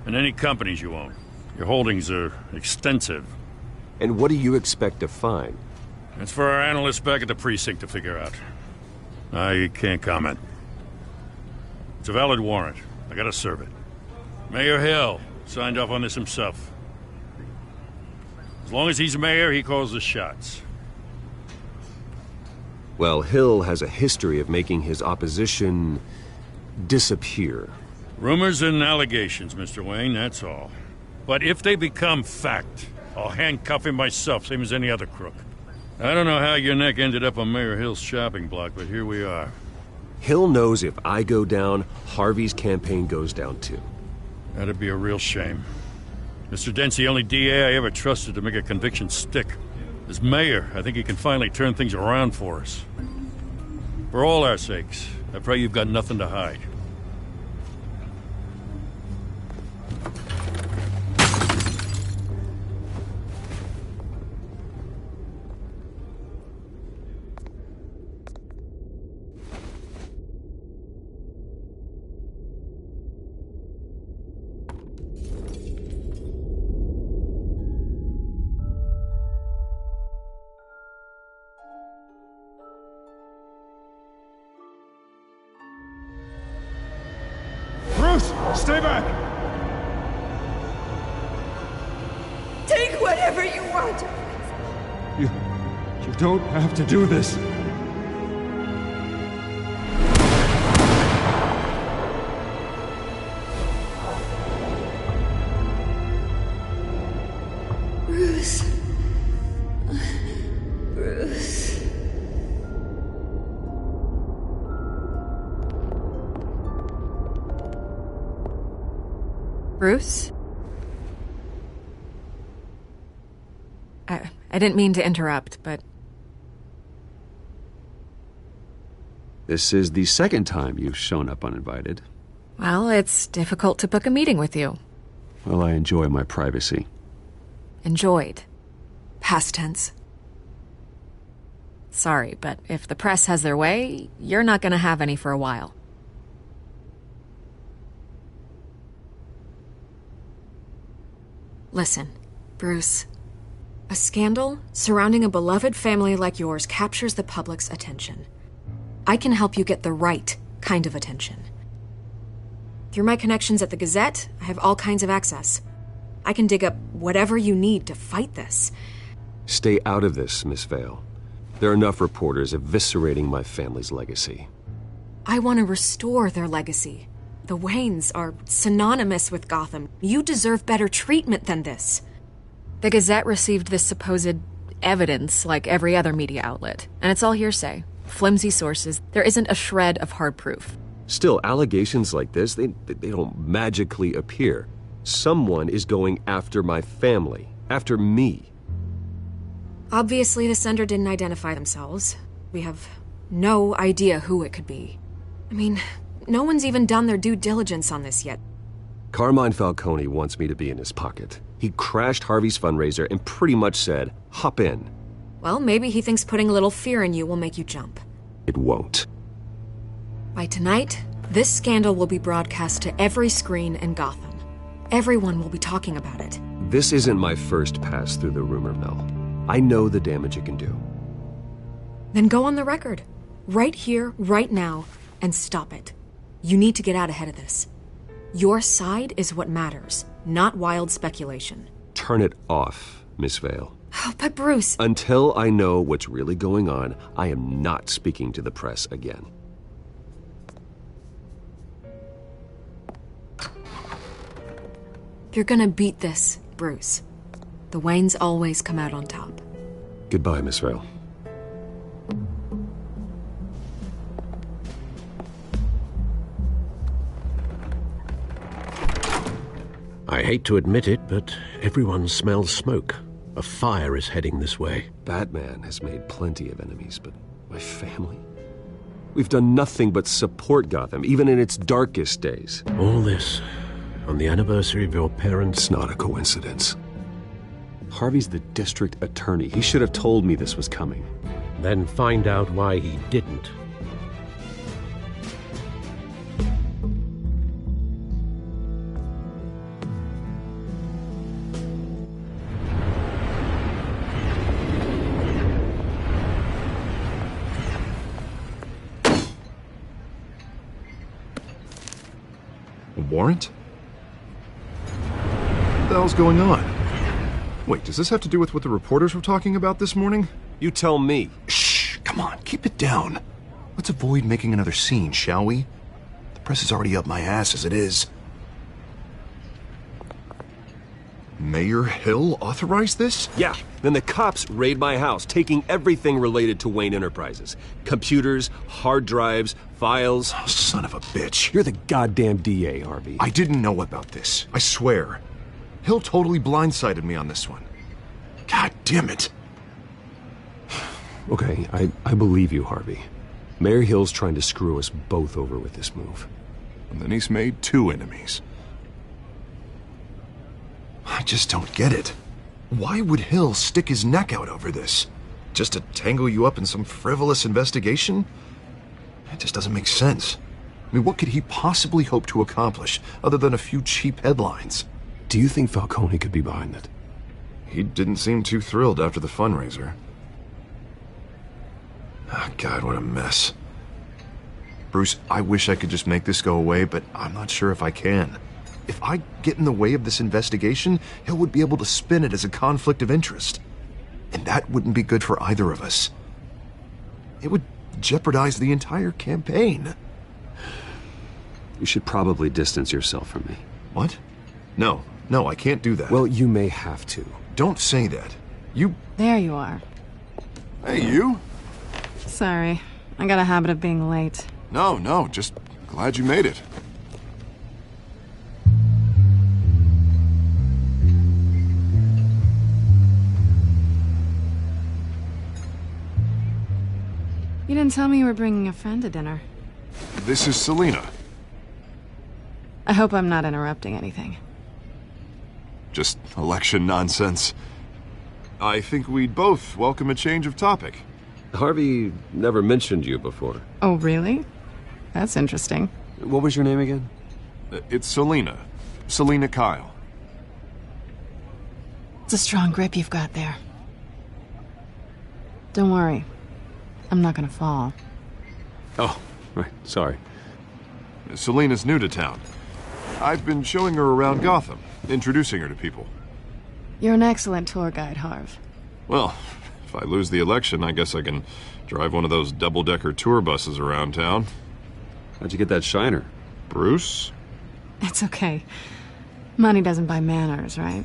and any companies you own. Your holdings are extensive. And what do you expect to find? That's for our analysts back at the precinct to figure out. I can't comment. It's a valid warrant. I gotta serve it. Mayor Hill signed off on this himself. As long as he's mayor, he calls the shots. Well, Hill has a history of making his opposition disappear. Rumors and allegations, Mr. Wayne, that's all. But if they become fact, I'll handcuff him myself, same as any other crook. I don't know how your neck ended up on Mayor Hill's shopping block, but here we are. Hill knows if I go down, Harvey's campaign goes down too. That'd be a real shame. Mr. Dent's the only DA I ever trusted to make a conviction stick. As mayor, I think he can finally turn things around for us. For all our sakes, I pray you've got nothing to hide. Stay back! Take whatever you want! You don't have to do this. Bruce. Bruce. Bruce? I didn't mean to interrupt, but... This is the second time you've shown up uninvited. Well, it's difficult to book a meeting with you. Well, I enjoy my privacy. Enjoyed. Past tense. Sorry, but if the press has their way, you're not gonna have any for a while. Listen, Bruce. A scandal surrounding a beloved family like yours captures the public's attention. I can help you get the right kind of attention. Through my connections at the Gazette, I have all kinds of access. I can dig up whatever you need to fight this. Stay out of this, Miss Vale. There are enough reporters eviscerating my family's legacy. I want to restore their legacy. The Waynes are synonymous with Gotham. You deserve better treatment than this. The Gazette received this supposed evidence like every other media outlet, and it's all hearsay. Flimsy sources. There isn't a shred of hard proof. Still, allegations like this, they don't magically appear. Someone is going after my family, after me. Obviously, the sender didn't identify themselves. We have no idea who it could be. I mean, no one's even done their due diligence on this yet. Carmine Falcone wants me to be in his pocket. He crashed Harvey's fundraiser and pretty much said, hop in. Well, maybe he thinks putting a little fear in you will make you jump. It won't. By tonight, this scandal will be broadcast to every screen in Gotham. Everyone will be talking about it. This isn't my first pass through the rumor mill. I know the damage it can do. Then go on the record. Right here, right now, and stop it. You need to get out ahead of this. Your side is what matters, not wild speculation. Turn it off, Miss Vale. Oh, but Bruce... Until I know what's really going on, I am not speaking to the press again. You're gonna beat this, Bruce. The Waynes always come out on top. Goodbye, Miss Vale. I hate to admit it, but everyone smells smoke. A fire is heading this way. Batman has made plenty of enemies, but my family? We've done nothing but support Gotham, even in its darkest days. All this on the anniversary of your parents'... It's not a coincidence. Harvey's the district attorney. He should have told me this was coming. Then find out why he didn't. A warrant? What the hell's going on? Wait, does this have to do with what the reporters were talking about this morning? You tell me. Shh, come on, keep it down. Let's avoid making another scene, shall we? The press is already up my ass as it is. Mayor Hill authorized this? Yeah, then the cops raid my house, taking everything related to Wayne Enterprises. Computers, hard drives, files. Oh, son of a bitch. You're the goddamn DA, Harvey. I didn't know about this, I swear. Hill totally blindsided me on this one. God damn it. Okay, I believe you, Harvey. Mayor Hill's trying to screw us both over with this move. And then he's made 2 enemies. I just don't get it. Why would Hill stick his neck out over this? Just to tangle you up in some frivolous investigation? It just doesn't make sense. I mean, what could he possibly hope to accomplish other than a few cheap headlines? Do you think Falcone could be behind it? He didn't seem too thrilled after the fundraiser. Oh, God, what a mess. Bruce, I wish I could just make this go away, but I'm not sure if I can. If I get in the way of this investigation, Hill would be able to spin it as a conflict of interest. And that wouldn't be good for either of us. It would jeopardize the entire campaign. You should probably distance yourself from me. What? No, I can't do that. Well, you may have to. Don't say that. You... There you are. Hey, you? Sorry. I got a habit of being late. No, just glad you made it. You didn't tell me you were bringing a friend to dinner. This is Selina. I hope I'm not interrupting anything. Just election nonsense. I think we'd both welcome a change of topic. Harvey never mentioned you before. Oh, really? That's interesting. What was your name again? It's Selina. Selina Kyle. It's a strong grip you've got there. Don't worry. I'm not gonna fall. Oh, right. Sorry. Selina's new to town. I've been showing her around Gotham, introducing her to people. You're an excellent tour guide, Harv. Well, if I lose the election, I guess I can drive one of those double-decker tour buses around town. How'd you get that shiner? Bruce? It's okay. Money doesn't buy manners, right?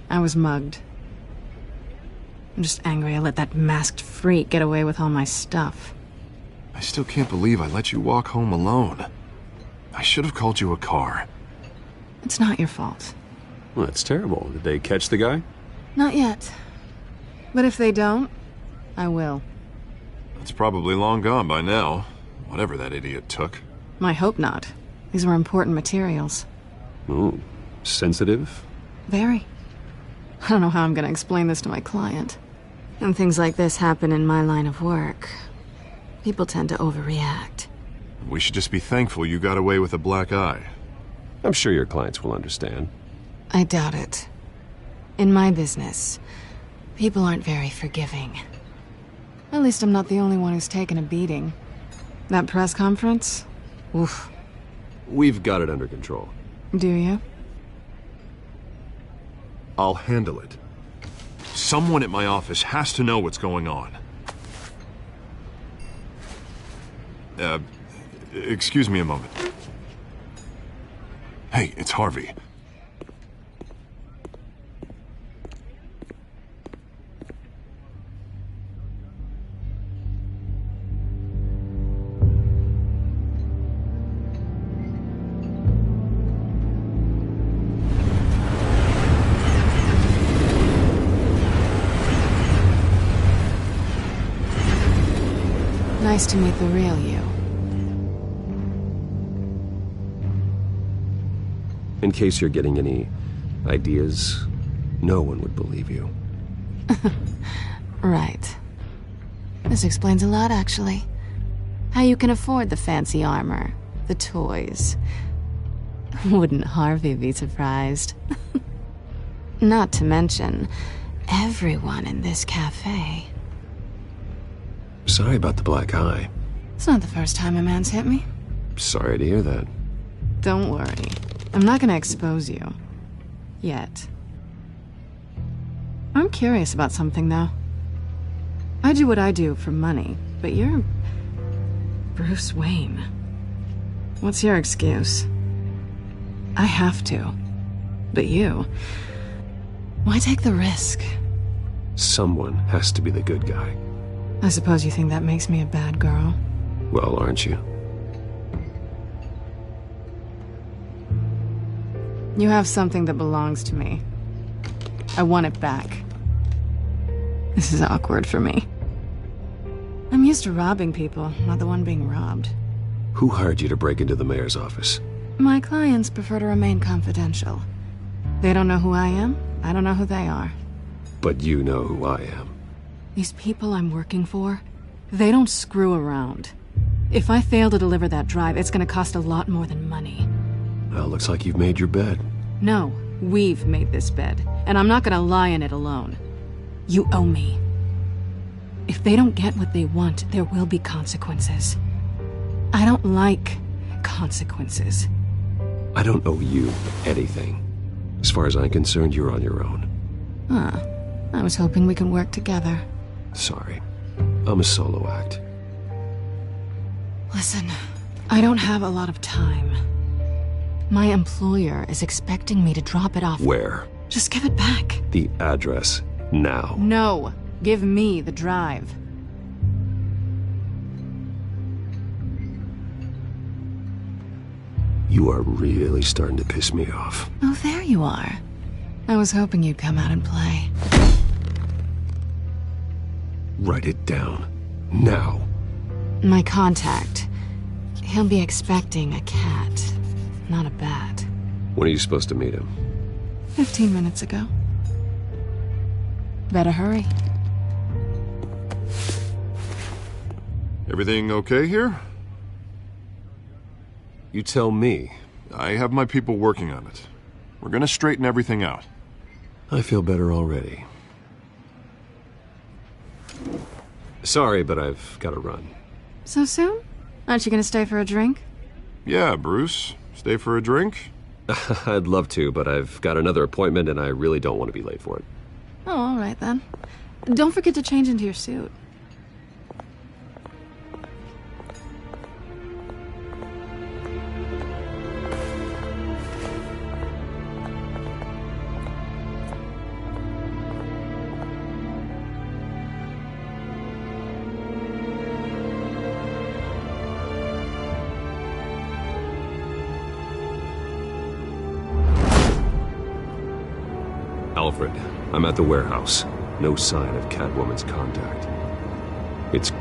I was mugged. I'm just angry I let that masked freak get away with all my stuff. I still can't believe I let you walk home alone. I should have called you a car. It's not your fault. Well, that's terrible. Did they catch the guy? Not yet. But if they don't, I will. It's probably long gone by now, whatever that idiot took. I hope not. These were important materials. Ooh, sensitive? Very. I don't know how I'm gonna explain this to my client. And things like this happen in my line of work. People tend to overreact. We should just be thankful you got away with a black eye. I'm sure your clients will understand. I doubt it. In my business, people aren't very forgiving. At least I'm not the only one who's taken a beating. That press conference? Oof. We've got it under control. Do you? I'll handle it. Someone at my office has to know what's going on. Excuse me a moment. Hey, it's Harvey. Nice to meet the real you. In case you're getting any ideas, no one would believe you. Right. This explains a lot, actually. How you can afford the fancy armor, the toys. Wouldn't Harvey be surprised? Not to mention, everyone in this cafe. Sorry about the black eye. It's not the first time a man's hit me. Sorry to hear that. Don't worry. I'm not gonna expose you. Yet. I'm curious about something, though. I do what I do for money, but you're... Bruce Wayne. What's your excuse? I have to. But you... Why take the risk? Someone has to be the good guy. I suppose you think that makes me a bad girl. Well, aren't you? You have something that belongs to me. I want it back. This is awkward for me. I'm used to robbing people, not the one being robbed. Who hired you to break into the mayor's office? My clients prefer to remain confidential. They don't know who I am, I don't know who they are. But you know who I am. These people I'm working for, they don't screw around. If I fail to deliver that drive, it's gonna cost a lot more than money. Well, looks like you've made your bed. No, we've made this bed, and I'm not gonna lie in it alone. You owe me. If they don't get what they want, there will be consequences. I don't like consequences. I don't owe you anything. As far as I'm concerned, you're on your own. Huh. I was hoping we could work together. Sorry. I'm a solo act. Listen, I don't have a lot of time. My employer is expecting me to drop it off. Where? Just give it back. The address, now. No. Give me the drive. You are really starting to piss me off. Oh, there you are. I was hoping you'd come out and play. Write it down. Now. My contact. He'll be expecting a cat, not a bat. When are you supposed to meet him? 15 minutes ago. Better hurry. Everything okay here? You tell me. I have my people working on it. We're gonna straighten everything out. I feel better already. Sorry, but I've got to run. So soon? Aren't you gonna stay for a drink? Yeah, Bruce. Stay for a drink? I'd love to, but I've got another appointment and I really don't want to be late for it. Oh, all right then. Don't forget to change into your suit. Alfred, I'm at the warehouse. No sign of Catwoman's contact. It's...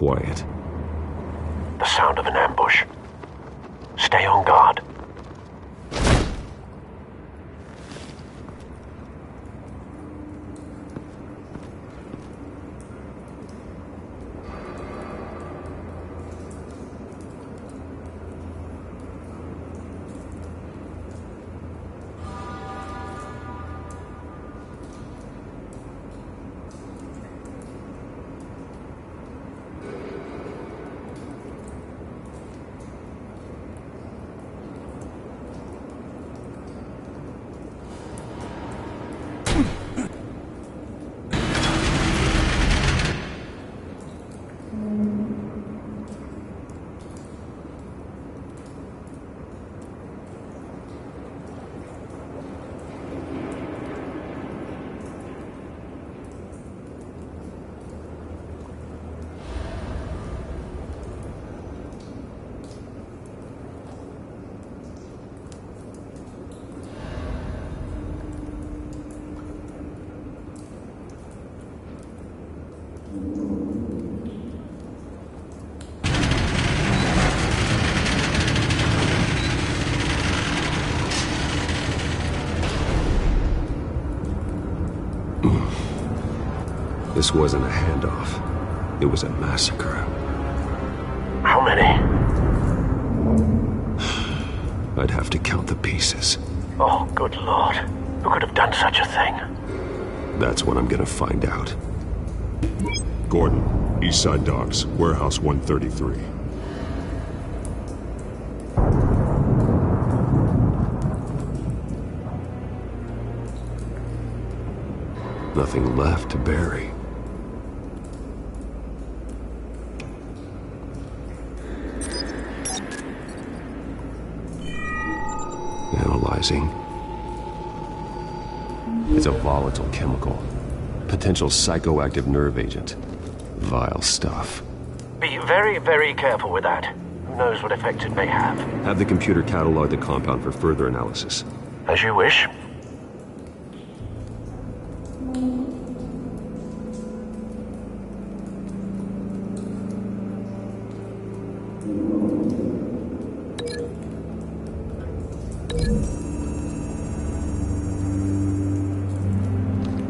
quiet. The sound of an ambush. Stay on guard. This wasn't a handoff. It was a massacre. How many? I'd have to count the pieces. Oh, good Lord. Who could have done such a thing? That's what I'm gonna find out. Gordon, Eastside Docks, Warehouse 133. Nothing left to bury. Analyzing. It's a volatile chemical. Potential psychoactive nerve agent. Vile stuff. Be very, very careful with that. Who knows what effect it may have. Have the computer catalog the compound for further analysis. As you wish.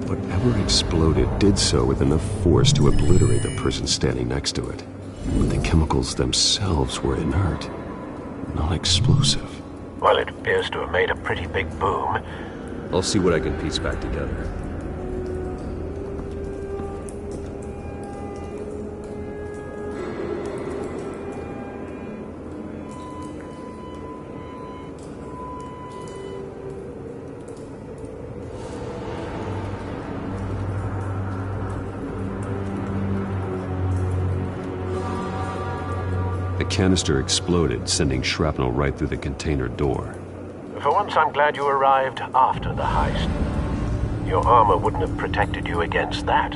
Whatever exploded did so with enough force to obliterate the person standing next to it. But the chemicals themselves were inert, non-explosive. Well, it appears to have made a pretty big boom. I'll see what I can piece back together. The canister exploded, sending shrapnel right through the container door. For once, I'm glad you arrived after the heist. Your armor wouldn't have protected you against that.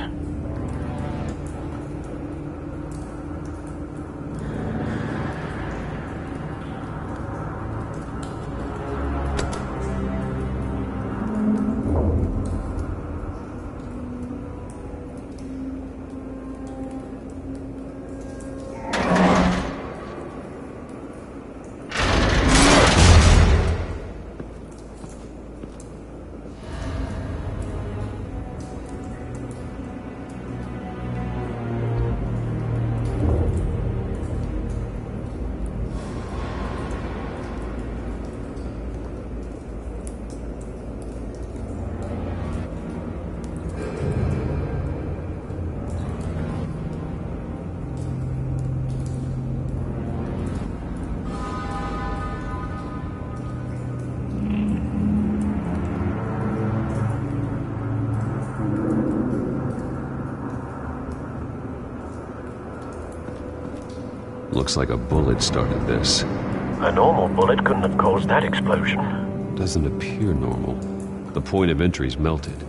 Looks like a bullet started this. A normal bullet couldn't have caused that explosion. Doesn't appear normal. The point of entry's melted.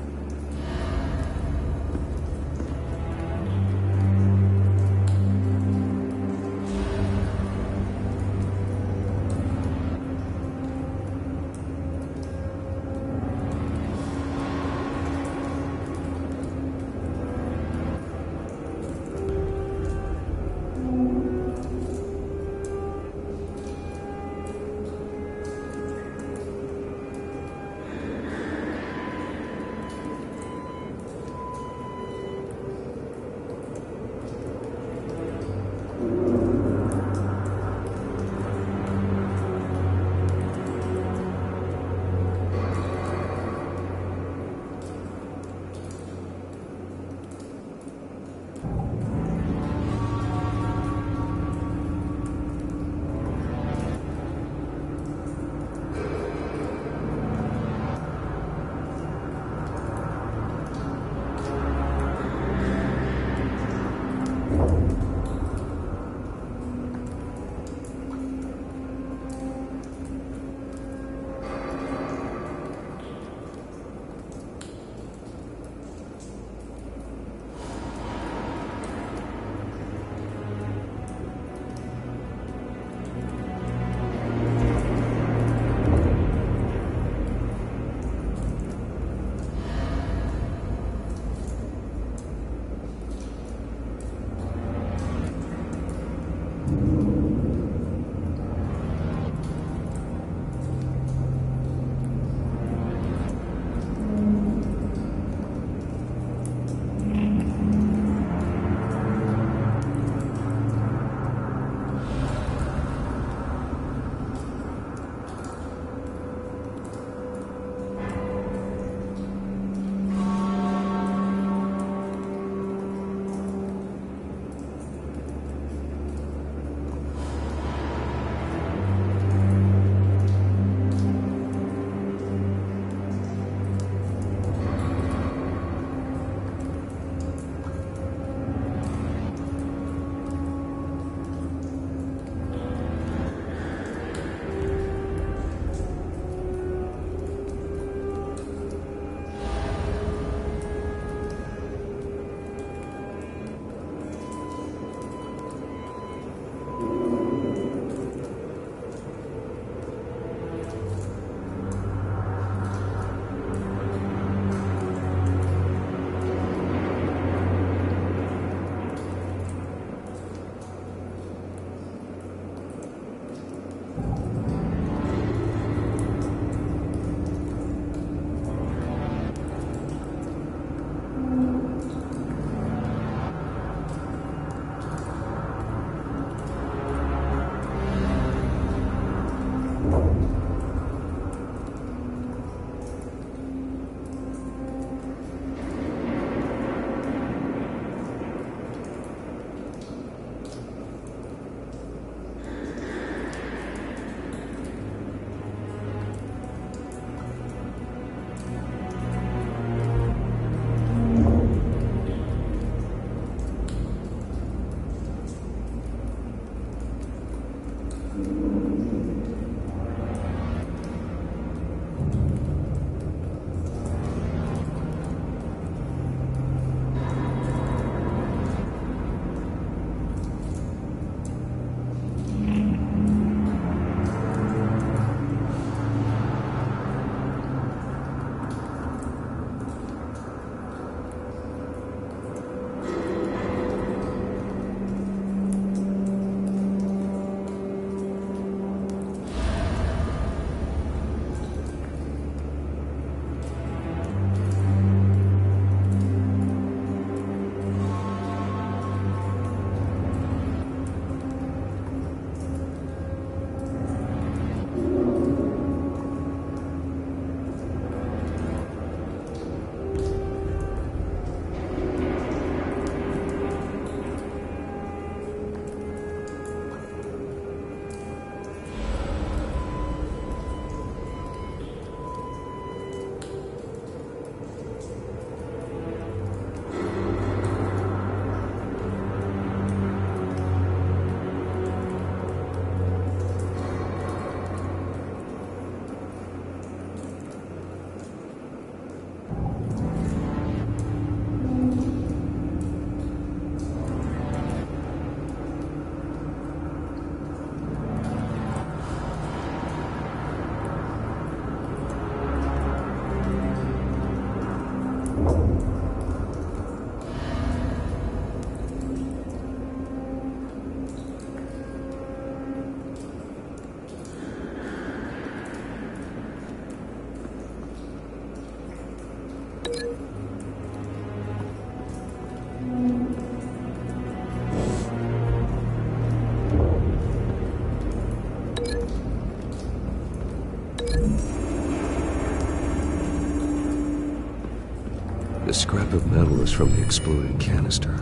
The scrap of metal is from the exploded canister.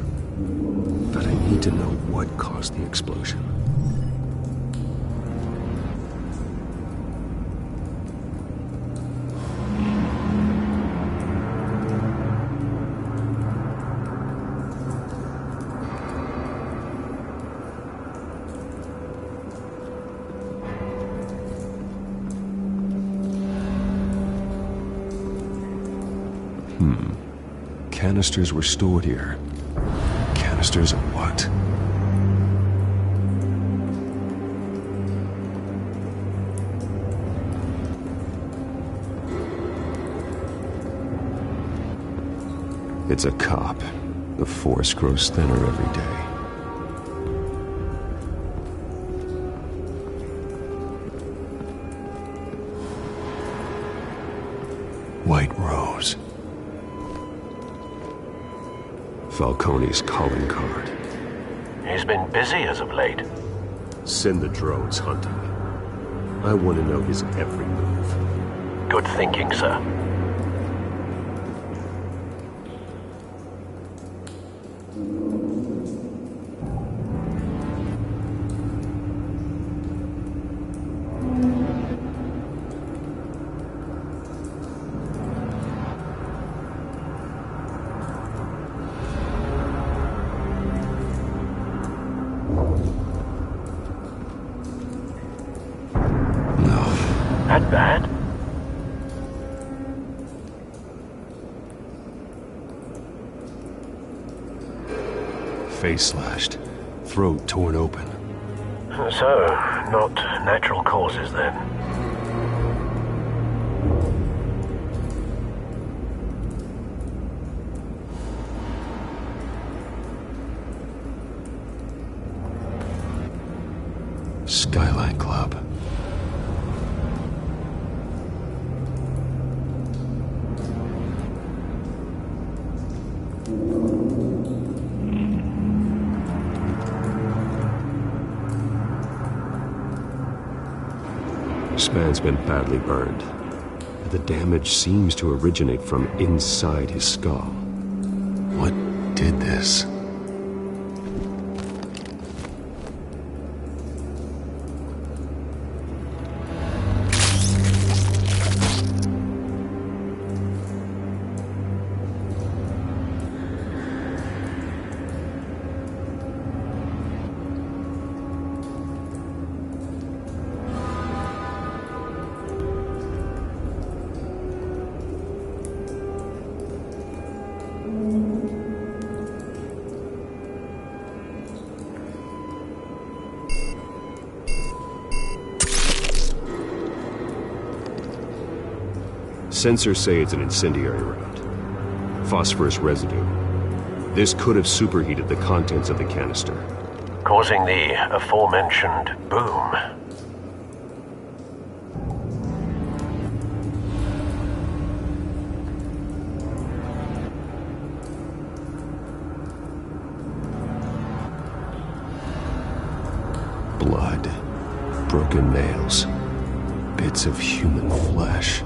But I need to know what caused the explosion. Canisters were stored here. Canisters of what? It's a cop. The force grows thinner every day. White Rose. Falcone's calling card. He's been busy as of late. Send the drones hunting. I want to know his every move. Good thinking, sir. That bad? Face slashed, throat torn open. So, not natural causes then. Skyline Club. This man's been badly burned. The damage seems to originate from inside his skull. What did this? Sensors say it's an incendiary round. Phosphorus residue. This could have superheated the contents of the canister, causing the aforementioned boom. Blood, broken nails, bits of human flesh.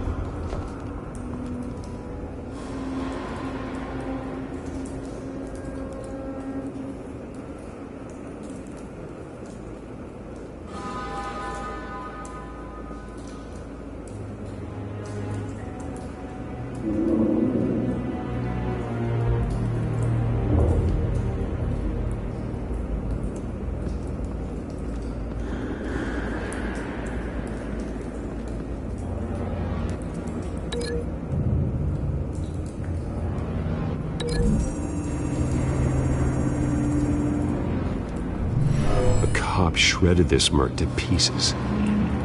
Shredded this merc to pieces,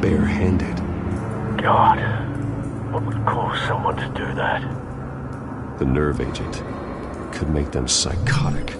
barehanded. God, what would cause someone to do that? The nerve agent could make them psychotic.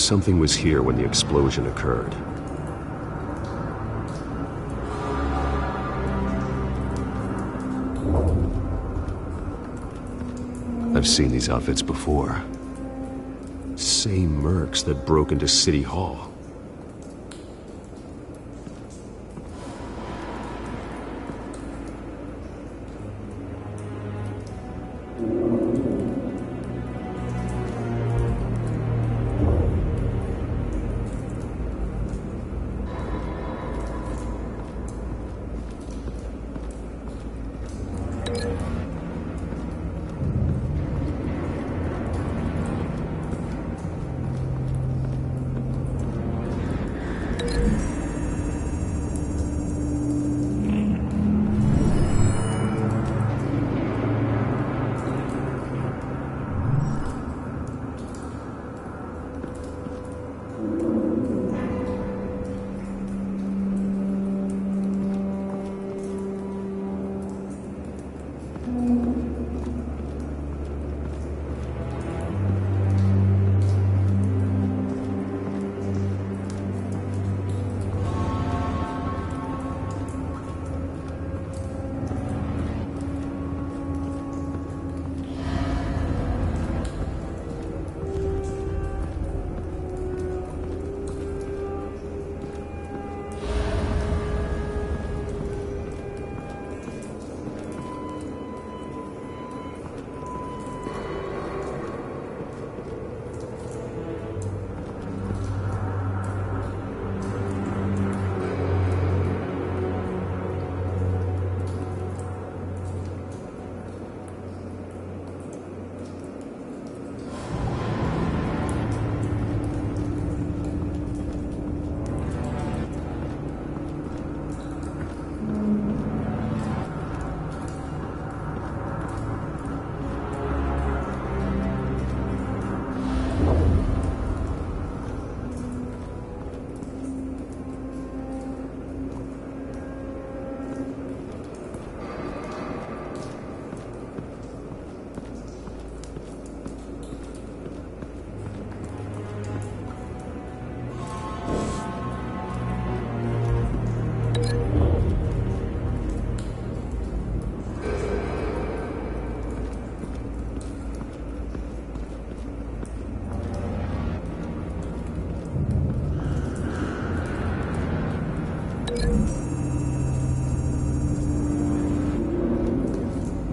something was here when the explosion occurred. I've seen these outfits before. Same mercs that broke into City Hall.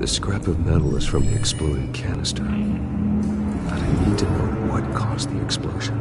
The scrap of metal is from the exploded canister. But I need to know what caused the explosion.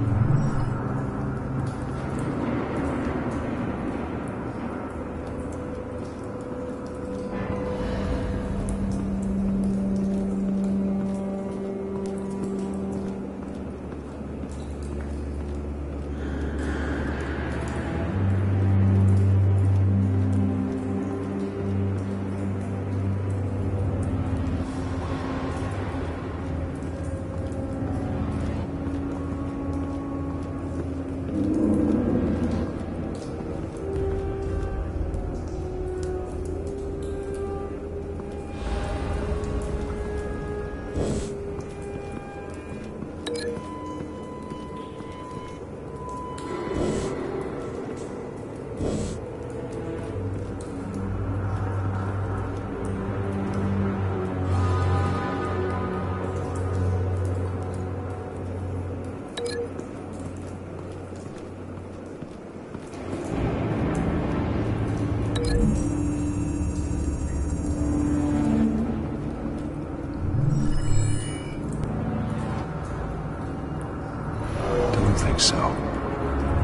So,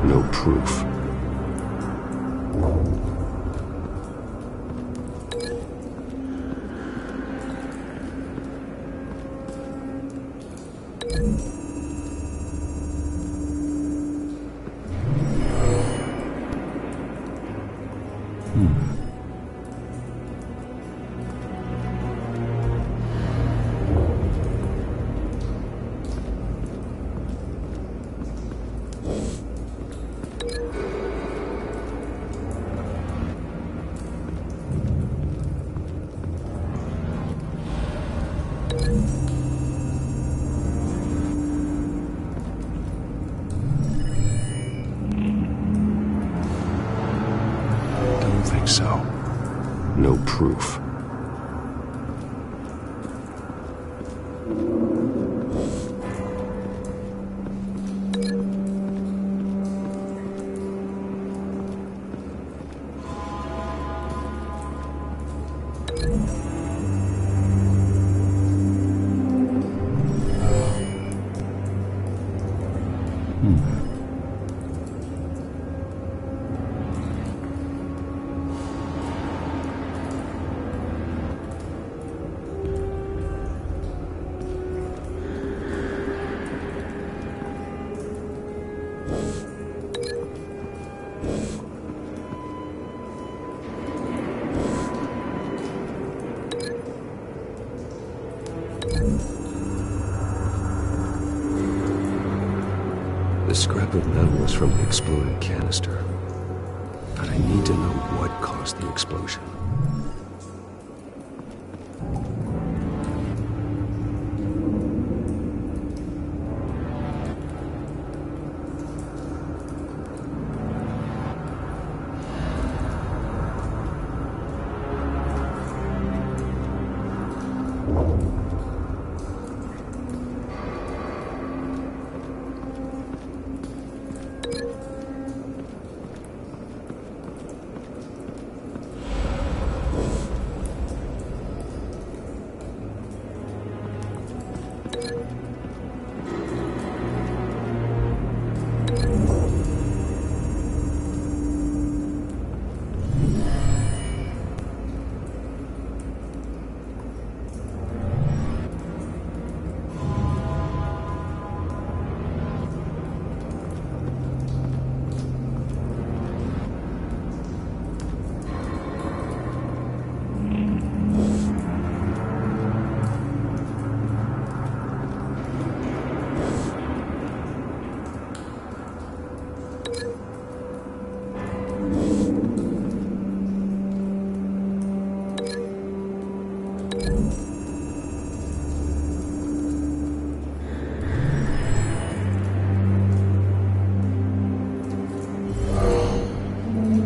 no proof. think so. No proof. The scrap of metal was from the exploded canister. But I need to know what caused the explosion.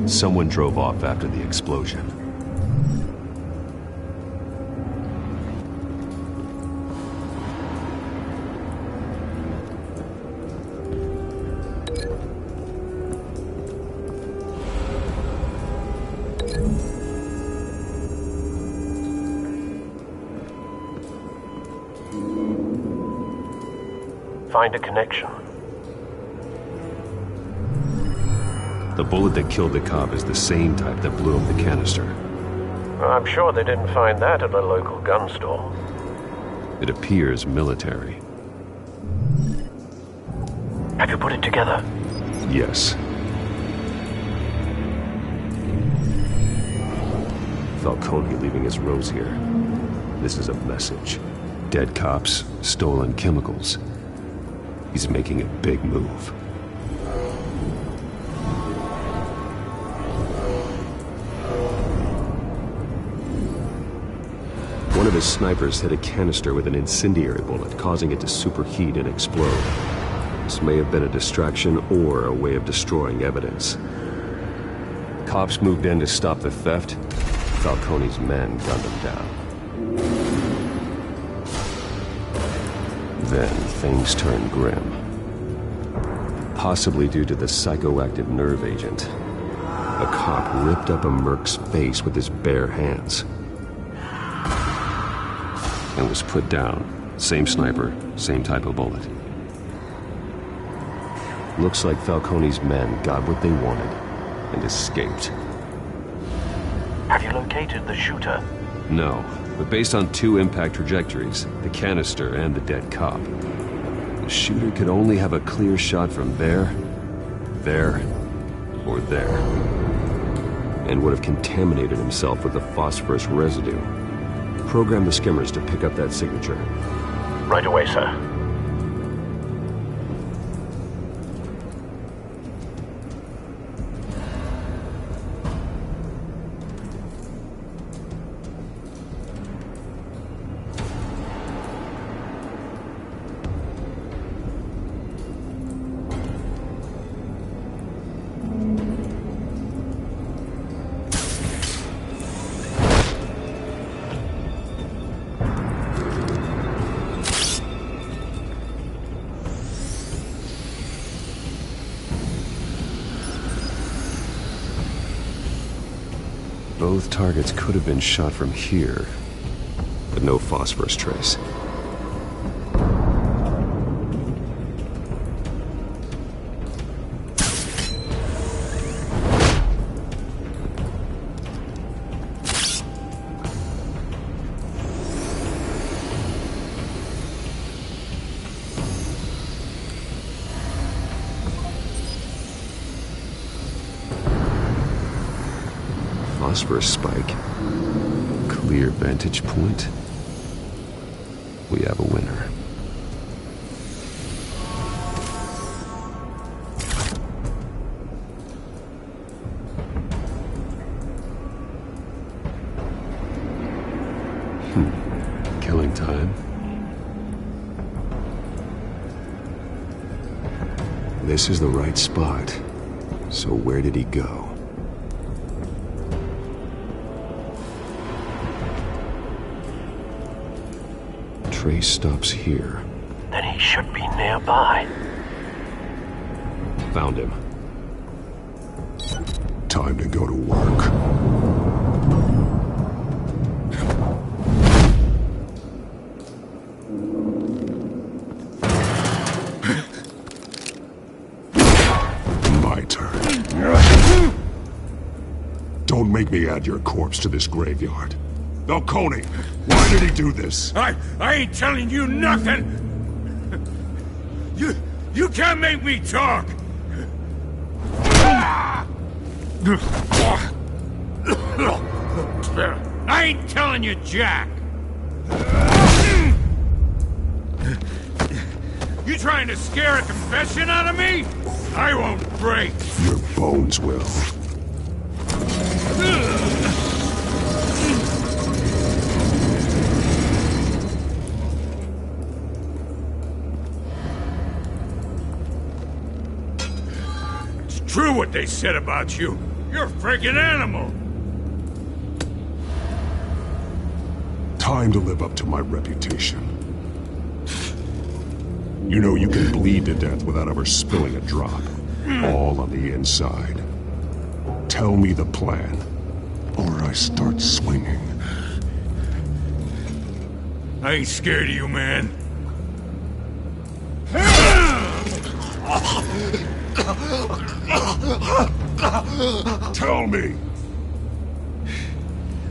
Someone drove off after the explosion. Find a connection. The bullet that killed the cop is the same type that blew up the canister. I'm sure they didn't find that at a local gun store. It appears military. Have you put it together? Yes. Falcone leaving his rose here. This is a message. Dead cops, stolen chemicals. He's making a big move. One of his snipers hit a canister with an incendiary bullet, causing it to superheat and explode. This may have been a distraction or a way of destroying evidence. Cops moved in to stop the theft. Falcone's men gunned him down. Then things turned grim. Possibly due to the psychoactive nerve agent. A cop ripped up a merc's face with his bare hands. And was put down. Same sniper, same type of bullet. Looks like Falcone's men got what they wanted and escaped. Have you located the shooter? No, but based on two impact trajectories, the canister and the dead cop, the shooter could only have a clear shot from there, or there, and would have contaminated himself with the phosphorus residue. Program the skimmers to pick up that signature. Right away, sir. Both targets could have been shot from here, but no phosphorus trace. Phosphorus spike. Clear vantage point. We have a winner. Killing time. This is the right spot. So where did he go? Trace stops here. Then he should be nearby. Found him. Time to go to work. My turn. Don't make me add your corpse to this graveyard. Falcone, why did he do this? I ain't telling you nothing! You can't make me talk! I ain't telling you jack! You trying to scare a confession out of me? I won't break! Your bones will. True what they said about you. You're a freaking animal. Time to live up to my reputation. You know you can bleed to death without ever spilling a drop. All on the inside. Tell me the plan, or I start swinging. I ain't scared of you, man. Tell me!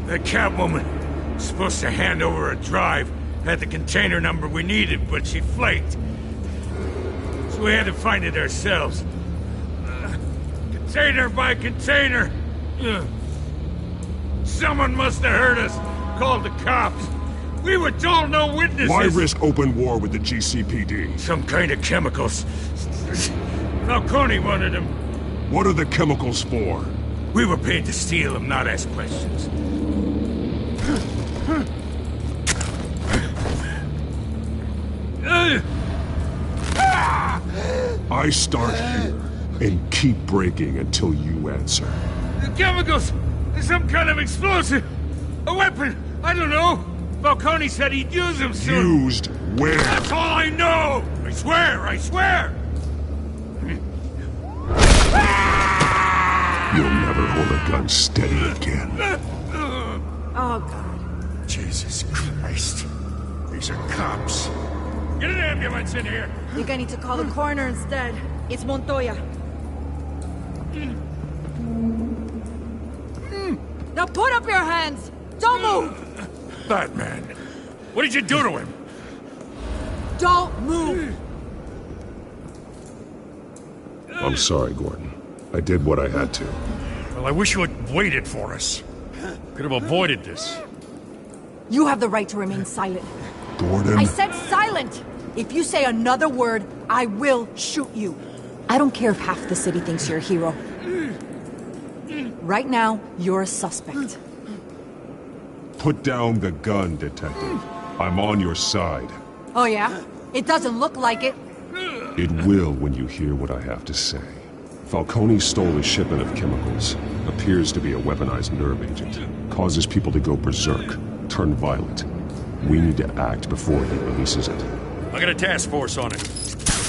That Catwoman was supposed to hand over a drive, had the container number we needed, but she flaked. So we had to find it ourselves. Container by container. Someone must have heard us, called the cops. We were told no witnesses. Why risk open war with the GCPD? Some kind of chemicals. Falcone wanted them. What are the chemicals for? We were paid to steal them, not ask questions. I start here and keep breaking until you answer. The chemicals! Some kind of explosive! A weapon! I don't know! Falcone said he'd use them soon! Used where? That's all I know! I swear! I swear! You'll never hold a gun steady again. Oh, God. Jesus Christ. These are cops. Get an ambulance in here! I think I need to call the coroner instead. It's Montoya. Now put up your hands! Don't move! Batman, what did you do to him? Don't move! I'm sorry, Gordon. I did what I had to. Well, I wish you had waited for us. Could have avoided this. You have the right to remain silent. Gordon? I said silent! If you say another word, I will shoot you. I don't care if half the city thinks you're a hero. Right now, you're a suspect. Put down the gun, Detective. I'm on your side. Oh yeah? It doesn't look like it. It will when you hear what I have to say. Falcone stole a shipment of chemicals. Appears to be a weaponized nerve agent. Causes people to go berserk, turn violent. We need to act before he releases it. I got a task force on it.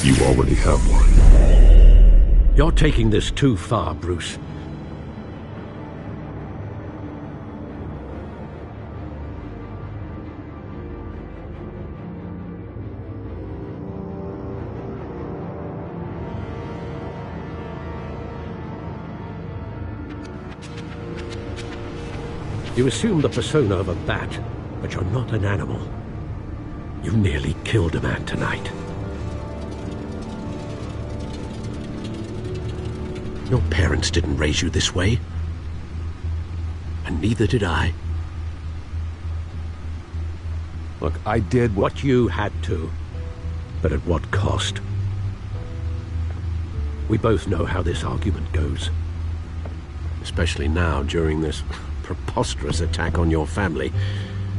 You already have one. You're taking this too far, Bruce. You assume the persona of a bat, but you're not an animal. You nearly killed a man tonight. Your parents didn't raise you this way. And neither did I. Look, I did what you had to. But at what cost? We both know how this argument goes. Especially now, during this preposterous attack on your family.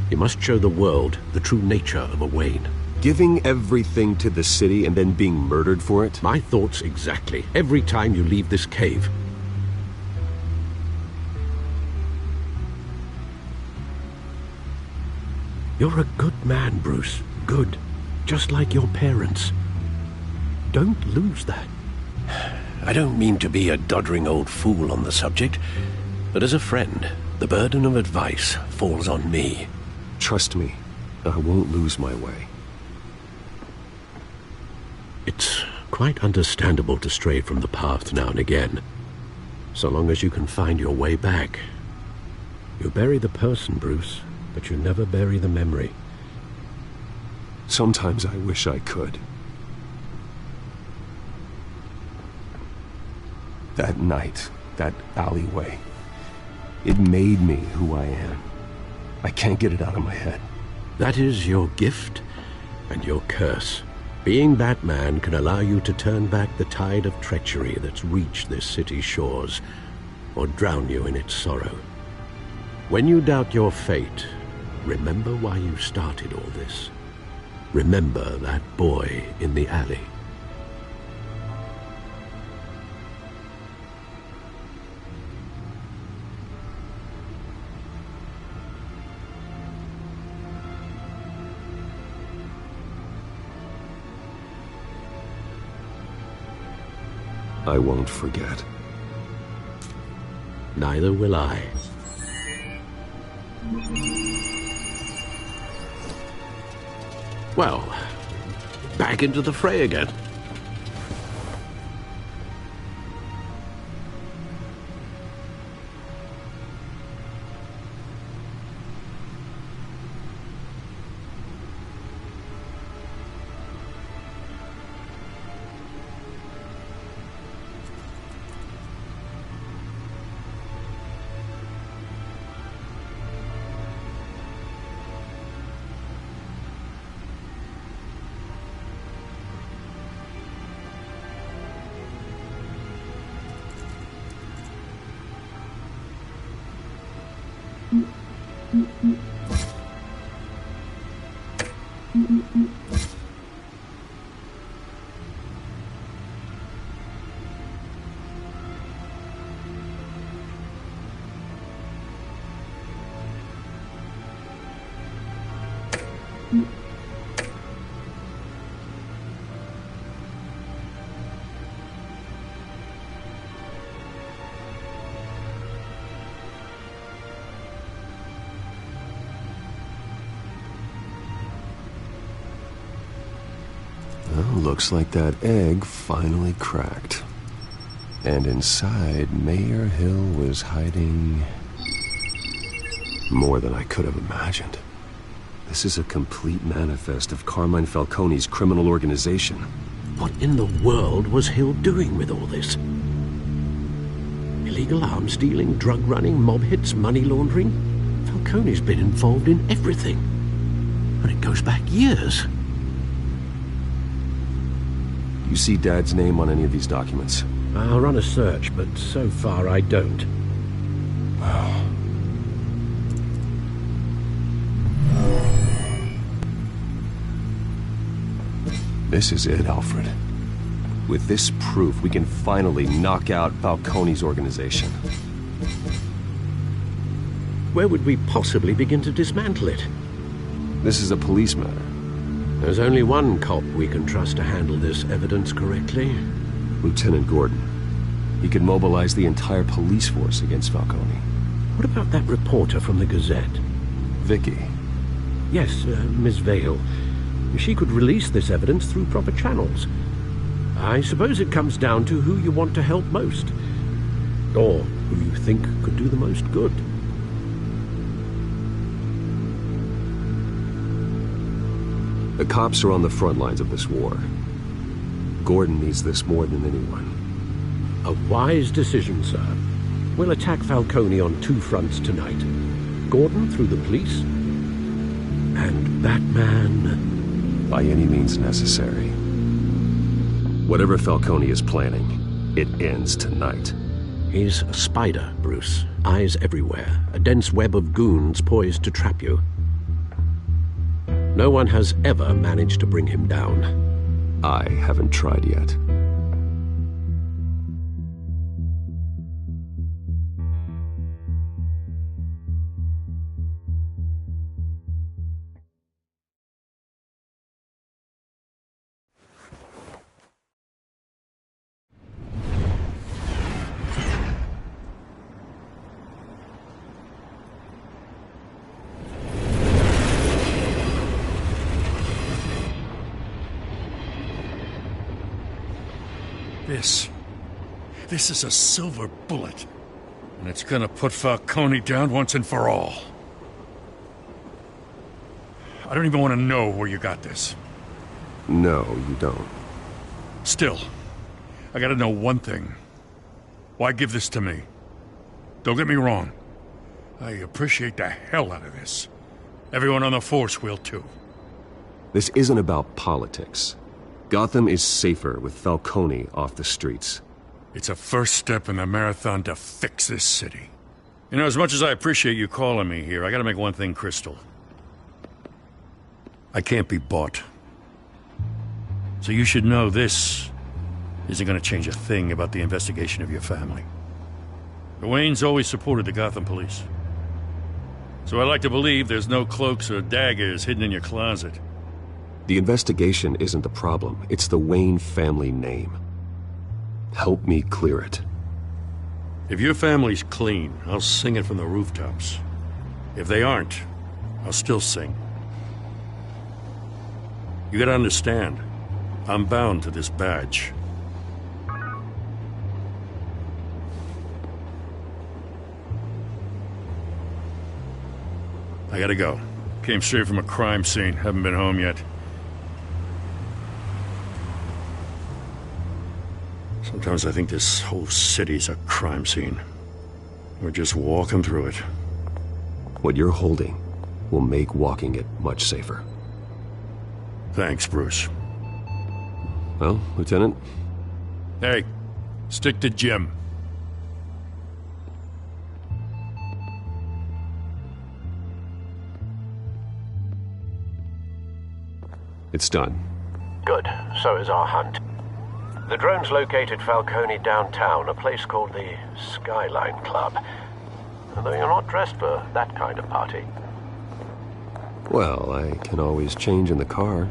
You must show the world the true nature of a Wayne. Giving everything to the city and then being murdered for it? My thoughts exactly. Every time you leave this cave. You're a good man, Bruce. Good. Just like your parents. Don't lose that. I don't mean to be a doddering old fool on the subject, but as a friend, the burden of advice falls on me. Trust me, I won't lose my way. It's quite understandable to stray from the path now and again, so long as you can find your way back. You bury the person, Bruce, but you never bury the memory. Sometimes I wish I could. That night, that alleyway, it made me who I am. I can't get it out of my head. That is your gift and your curse. Being Batman can allow you to turn back the tide of treachery that's reached this city's shores, or drown you in its sorrow. When you doubt your fate, remember why you started all this. Remember that boy in the alley. I won't forget. Neither will I. Well, back into the fray again. Looks like that egg finally cracked. And inside, Mayor Hill was hiding more than I could have imagined. This is a complete manifest of Carmine Falcone's criminal organization. What in the world was Hill doing with all this? Illegal arms dealing, drug running, mob hits, money laundering? Falcone's been involved in everything. And it goes back years. You see Dad's name on any of these documents? I'll run a search, but so far I don't. This is it, Alfred. With this proof, we can finally knock out Falcone's organization. Where would we possibly begin to dismantle it? This is a police matter. There's only one cop we can trust to handle this evidence correctly. Lieutenant Gordon. He could mobilize the entire police force against Falcone. What about that reporter from the Gazette? Vicky. Yes, Miss Vale. She could release this evidence through proper channels. I suppose it comes down to who you want to help most. Or who you think could do the most good. The cops are on the front lines of this war. Gordon needs this more than anyone. A wise decision, sir. We'll attack Falcone on two fronts tonight. Gordon through the police, and Batman... by any means necessary. Whatever Falcone is planning, it ends tonight. He's a spider, Bruce. Eyes everywhere. A dense web of goons poised to trap you. No one has ever managed to bring him down. I haven't tried yet. This is a silver bullet. And it's gonna put Falcone down once and for all. I don't even want to know where you got this. No, you don't. Still, I gotta know one thing. Why give this to me? Don't get me wrong. I appreciate the hell out of this. Everyone on the force will too. This isn't about politics. Gotham is safer with Falcone off the streets. It's a first step in the marathon to fix this city. You know, as much as I appreciate you calling me here, I gotta make one thing crystal. I can't be bought. So you should know this isn't gonna change a thing about the investigation of your family. The Waynes always supported the Gotham police. So I like to believe there's no cloaks or daggers hidden in your closet. The investigation isn't the problem. It's the Wayne family name. Help me clear it. If your family's clean, I'll sing it from the rooftops. If they aren't, I'll still sing. You gotta understand, I'm bound to this badge. I gotta go. Came straight from a crime scene, haven't been home yet. Sometimes I think this whole city's a crime scene. We're just walking through it. What you're holding will make walking it much safer. Thanks, Bruce. Well, Lieutenant? Hey, stick to Jim. It's done. Good. So is our hunt. The drones located Falcone downtown, a place called the Skyline Club. Although you're not dressed for that kind of party. Well, I can always change in the car.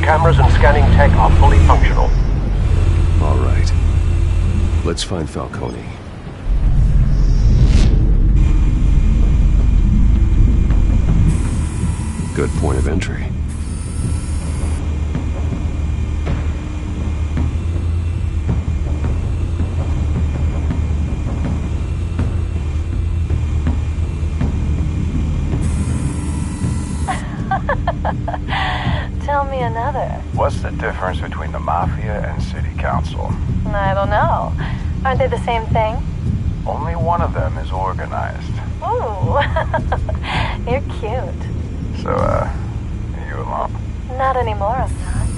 Cameras and scanning tech are fully functional. All right. Let's find Falcone. Good point of entry. Tell me another. What's the difference between the Mafia and City Council? I don't know. Aren't they the same thing? Only one of them is organized. Ooh, you're cute. So, are you alone? Not anymore, Assad.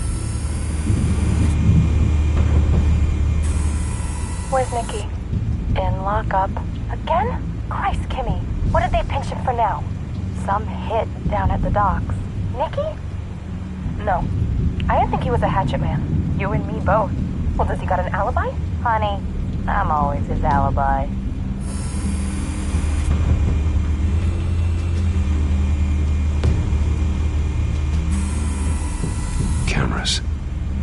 Where's Nicky? In lockup. Again? Christ, Kimmy. What did they pinch him for now? Some hit down at the docks. Nicky? No. I didn't think he was a hatchet man. You and me both. Well, does he got an alibi? Honey, I'm always his alibi. Cameras.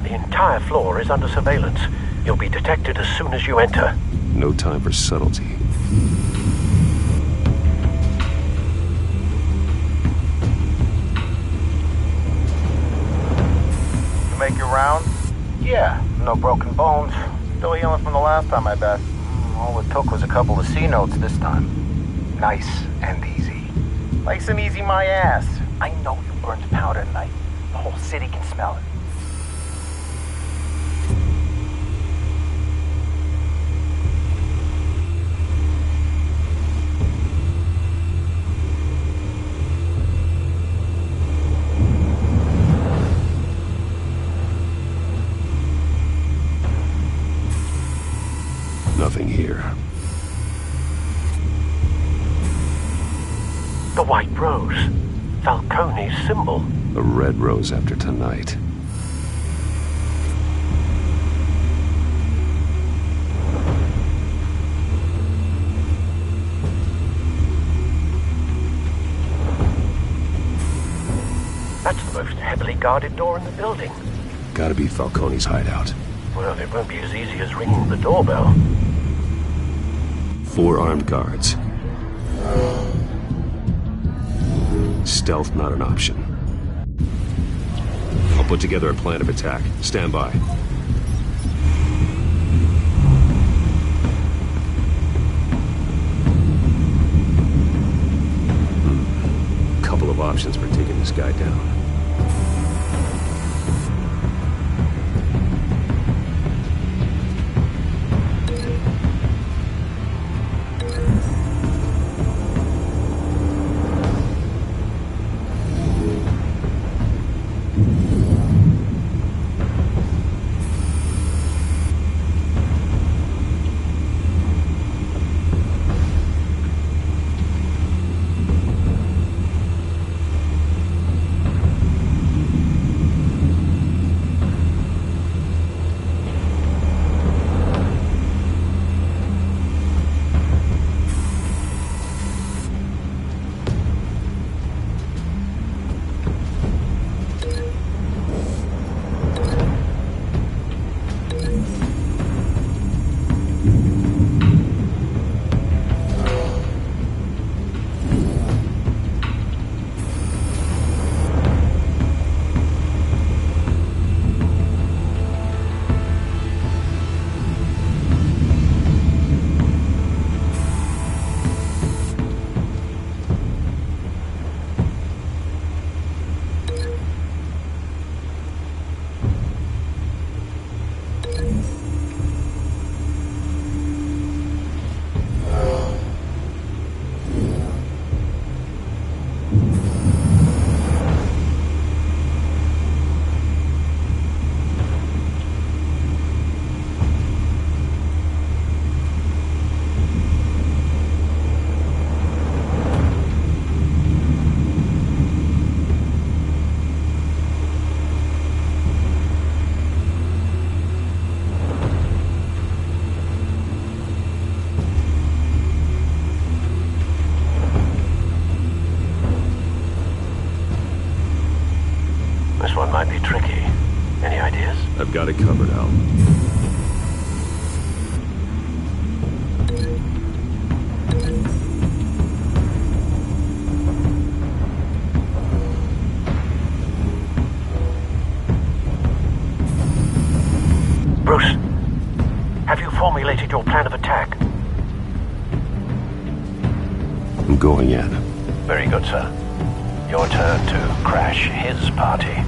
The entire floor is under surveillance. You'll be detected as soon as you enter. No time for subtlety. You make your rounds? Yeah, no broken bones. Still healing from the last time, I bet. All it took was a couple of C notes this time. Nice and easy. Nice and easy my ass. I know you burned powder tonight. The whole city can smell it. Nothing here. The white rose. Falcone's symbol. A red rose after tonight. That's the most heavily guarded door in the building. Gotta be Falcone's hideout. Well, it won't be as easy as ringing the doorbell. 4 armed guards. Stealth not an option. I'll put together a plan of attack. Stand by. Couple of options for taking this guy down. This one might be tricky. Any ideas? I've got it covered, Al. Bruce, have you formulated your plan of attack? I'm going in. Very good, sir. Your turn to crash his party.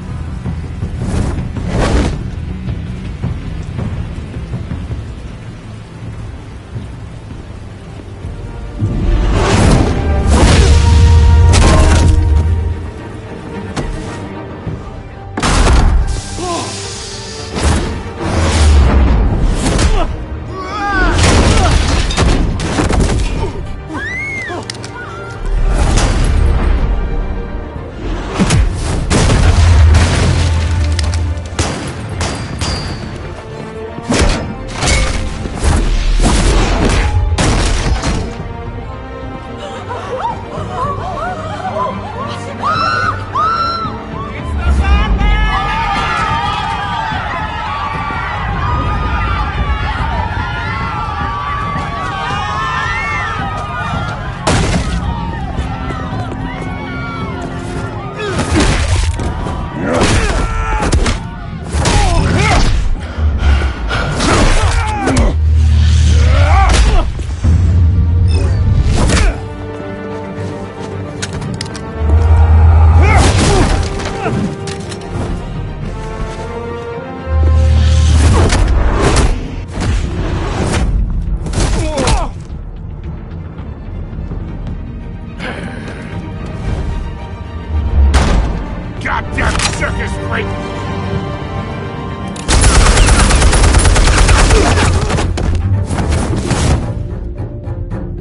Wait!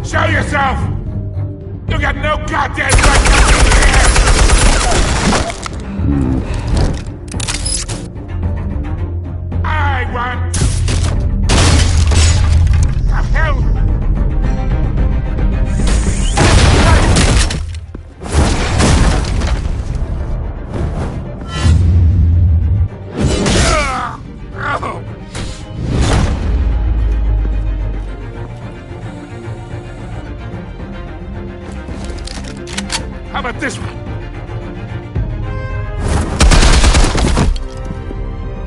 Show yourself! You got no goddamn right to be here! I want... The hell? How about this one?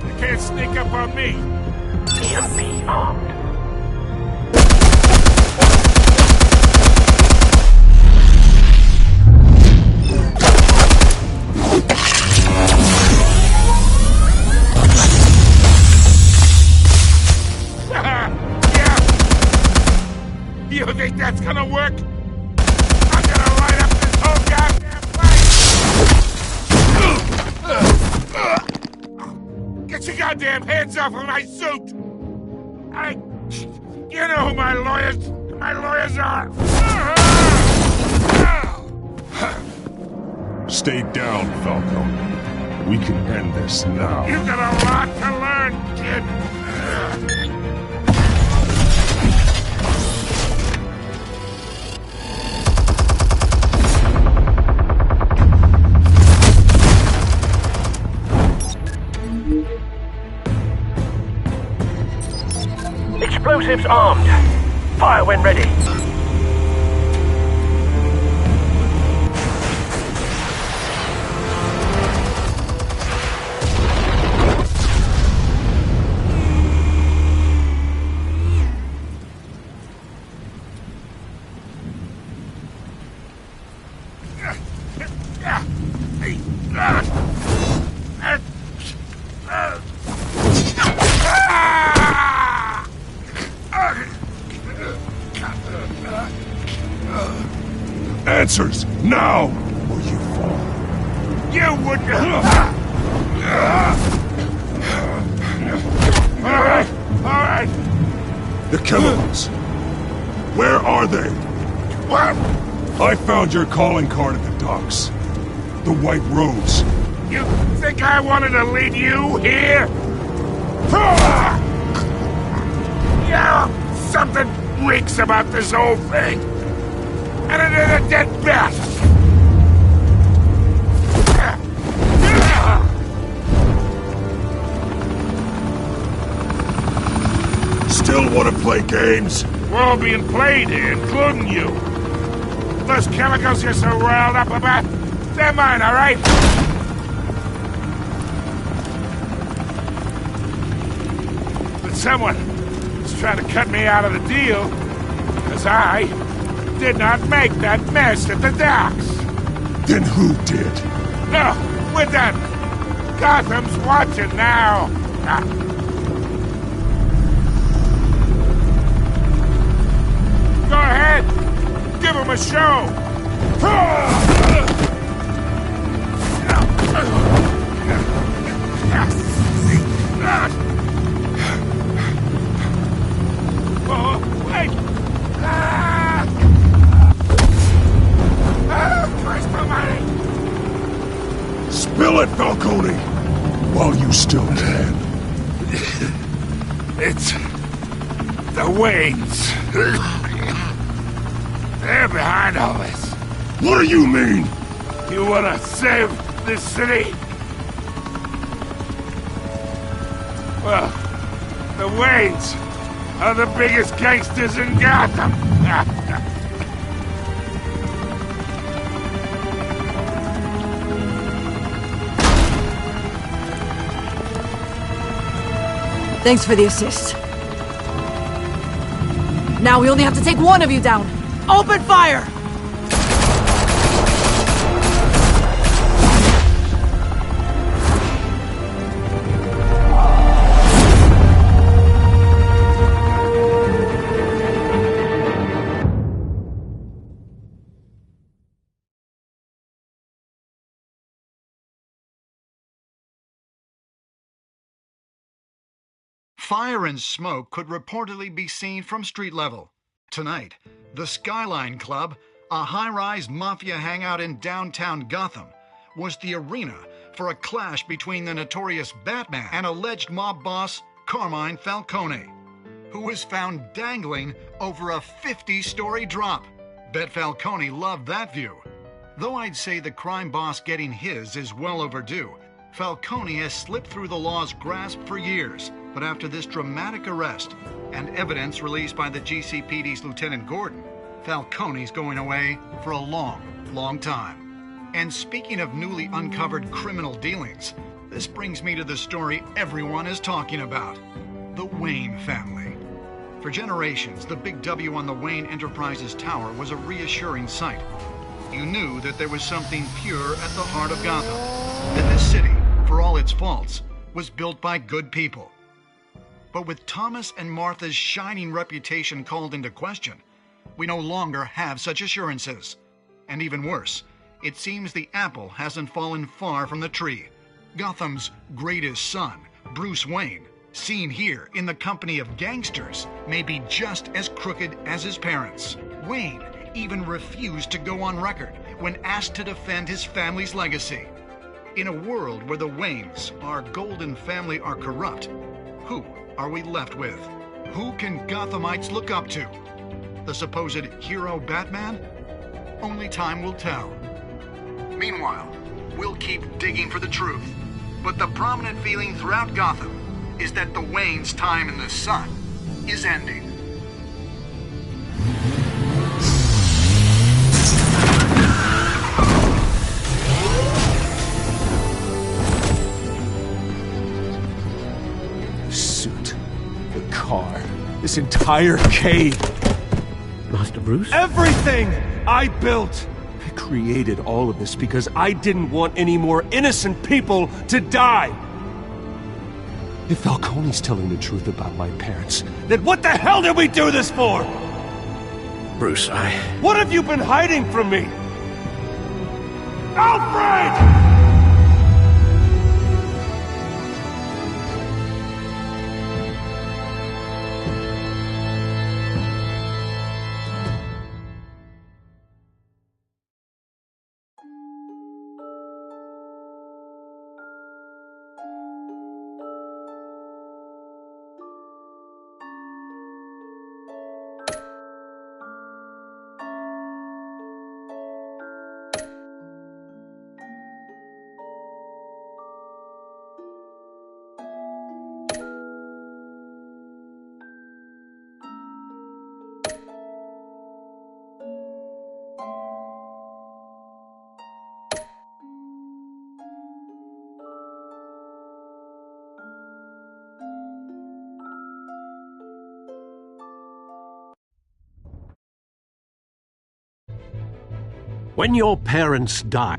You can't sneak up on me. EMP armed. Yeah. You think that's gonna work? I'm gonna light up this whole goddamn place! Get your goddamn hands off of my suit! You know who my lawyers are! Stay down, Falcone. We can end this now. You've got a lot to learn, kid! Explosives armed. Fire when ready. Answers, now! Or you fall. You would... Alright. The chemicals. Where are they? What? I found your calling card at the docks. The White Rose. You think I wanted to lead you here? Yeah, something reeks about this whole thing. And it is a dead bat! Still want to play games? We're all being played here, including you. Those chemicals you're so riled up about, they're mine, all right? But someone is trying to cut me out of the deal, because I did not make that mess at the docks. Then who did? No, we're done. Gotham's watching now. Go ahead. Give him a show. Oh, wait. Christ almighty. Spill it, Falcone! While you still can. It's... the Waynes. They're behind all this. What do you mean? You wanna save this city? Well, the Waynes are the biggest gangsters in Gotham. Thanks for the assist. Now we only have to take one of you down. Open fire! Fire and smoke could reportedly be seen from street level. Tonight, the Skyline Club, a high-rise mafia hangout in downtown Gotham, was the arena for a clash between the notorious Batman and alleged mob boss Carmine Falcone, who was found dangling over a 50-story drop. Bet Falcone loved that view. Though I'd say the crime boss getting his is well overdue, Falcone has slipped through the law's grasp for years. But after this dramatic arrest and evidence released by the GCPD's Lieutenant Gordon, Falcone's going away for a long, long time. And speaking of newly uncovered criminal dealings, this brings me to the story everyone is talking about: the Wayne family. For generations, the big W on the Wayne Enterprises Tower was a reassuring sight. You knew that there was something pure at the heart of Gotham, that this city, for all its faults, was built by good people. But with Thomas and Martha's shining reputation called into question, we no longer have such assurances. And even worse, it seems the apple hasn't fallen far from the tree. Gotham's greatest son, Bruce Wayne, seen here in the company of gangsters, may be just as crooked as his parents. Wayne even refused to go on record when asked to defend his family's legacy. In a world where the Waynes, our golden family, are corrupt, who are we left with? Who can Gothamites look up to? The supposed hero Batman? Only time will tell. Meanwhile, we'll keep digging for the truth. But the prominent feeling throughout Gotham is that the Waynes' time in the sun is ending. Car. This entire cave. Master Bruce? Everything I built! I created all of this because I didn't want any more innocent people to die! If Falcone's telling the truth about my parents, then what the hell did we do this for? Bruce, What have you been hiding from me? Alfred! when your parents die,